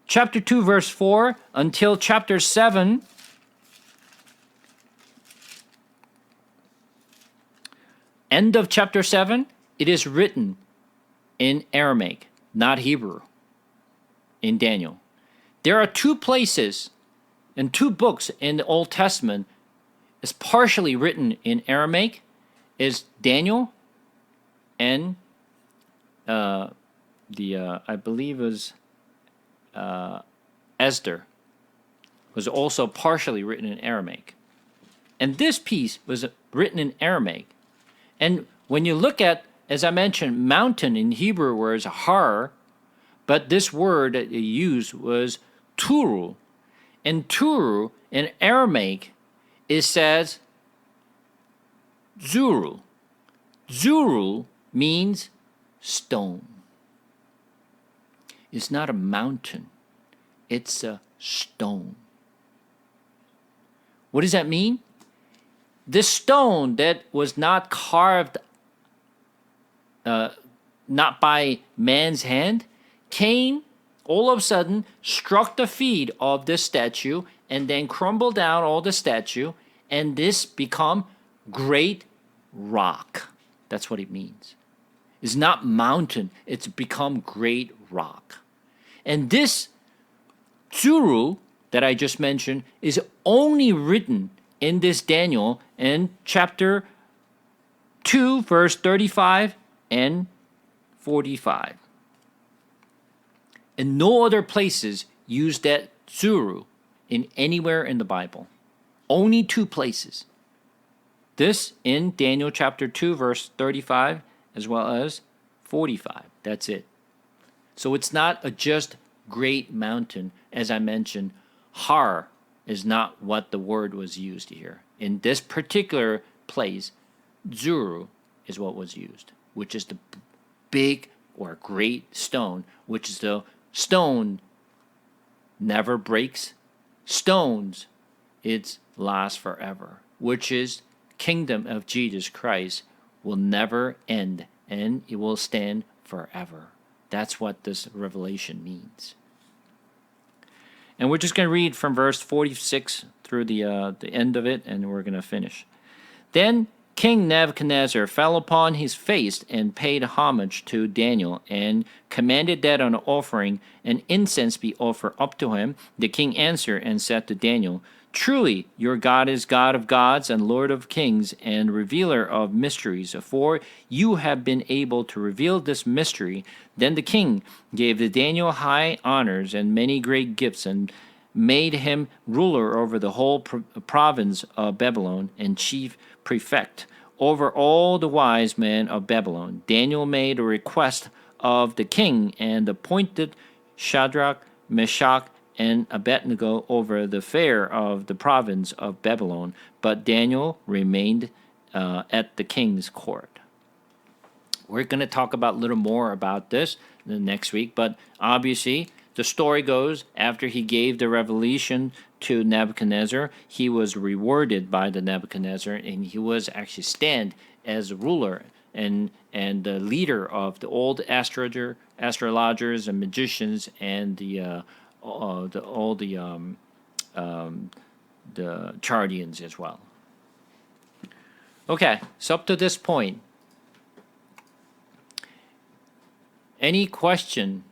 chapter 2, verse 4 until chapter 7, end of chapter 7, it is written in Aramaic, not Hebrew, in Daniel. There are two places and two books in the Old Testament is partially written in Aramaic, is Daniel and I believe it was Esther, was also partially written in Aramaic. And this piece was written in Aramaic. And when you look at, as I mentioned, mountain in Hebrew words har, but this word that you used was turu. And turu in Aramaic, it says zuru. Zuru means stone. It's not a mountain. It's a stone. What does that mean? This stone that was not carved, not by man's hand, came all of a sudden, struck the feet of this statue, and then crumbled down all the statue, and this become great rock. That's what it means. It's not mountain, it's become great rock. And this Tsuru that I just mentioned is only written in this Daniel in chapter 2, verse 35 and 45. And no other places use that Tsuru in anywhere in the Bible. Only two places. This in Daniel chapter 2, verse 35, as well as 45. That's it. So it's not a just great mountain. As I mentioned, har is not what the word was used here. In this particular place, Zuru is what was used, which is the big or great stone, which is the stone never breaks, stones, it lasts forever, which is kingdom of Jesus Christ will never end and it will stand forever. That's what this revelation means. And we're just going to read from verse 46 through the end of it, and we're going to finish. Then King Nebuchadnezzar fell upon his face and paid homage to Daniel, and commanded that an offering and incense be offered up to him. The king answered and said to Daniel, Truly, your God is God of gods and Lord of kings and revealer of mysteries, for you have been able to reveal this mystery. Then the king gave to Daniel high honors and many great gifts, and made him ruler over the whole province of Babylon and chief prefect over all the wise men of Babylon. Daniel made a request of the king and appointed Shadrach, Meshach, and Abednego over the affair of the province of Babylon, but Daniel remained at the king's court. We're going to talk about a little more about this the next week, but obviously the story goes after he gave the revelation to Nebuchadnezzar, he was rewarded by the Nebuchadnezzar, and he was actually stand as a ruler and the leader of the old astrologers and magicians and the Chaldeans as well. Okay, so up to this point, any question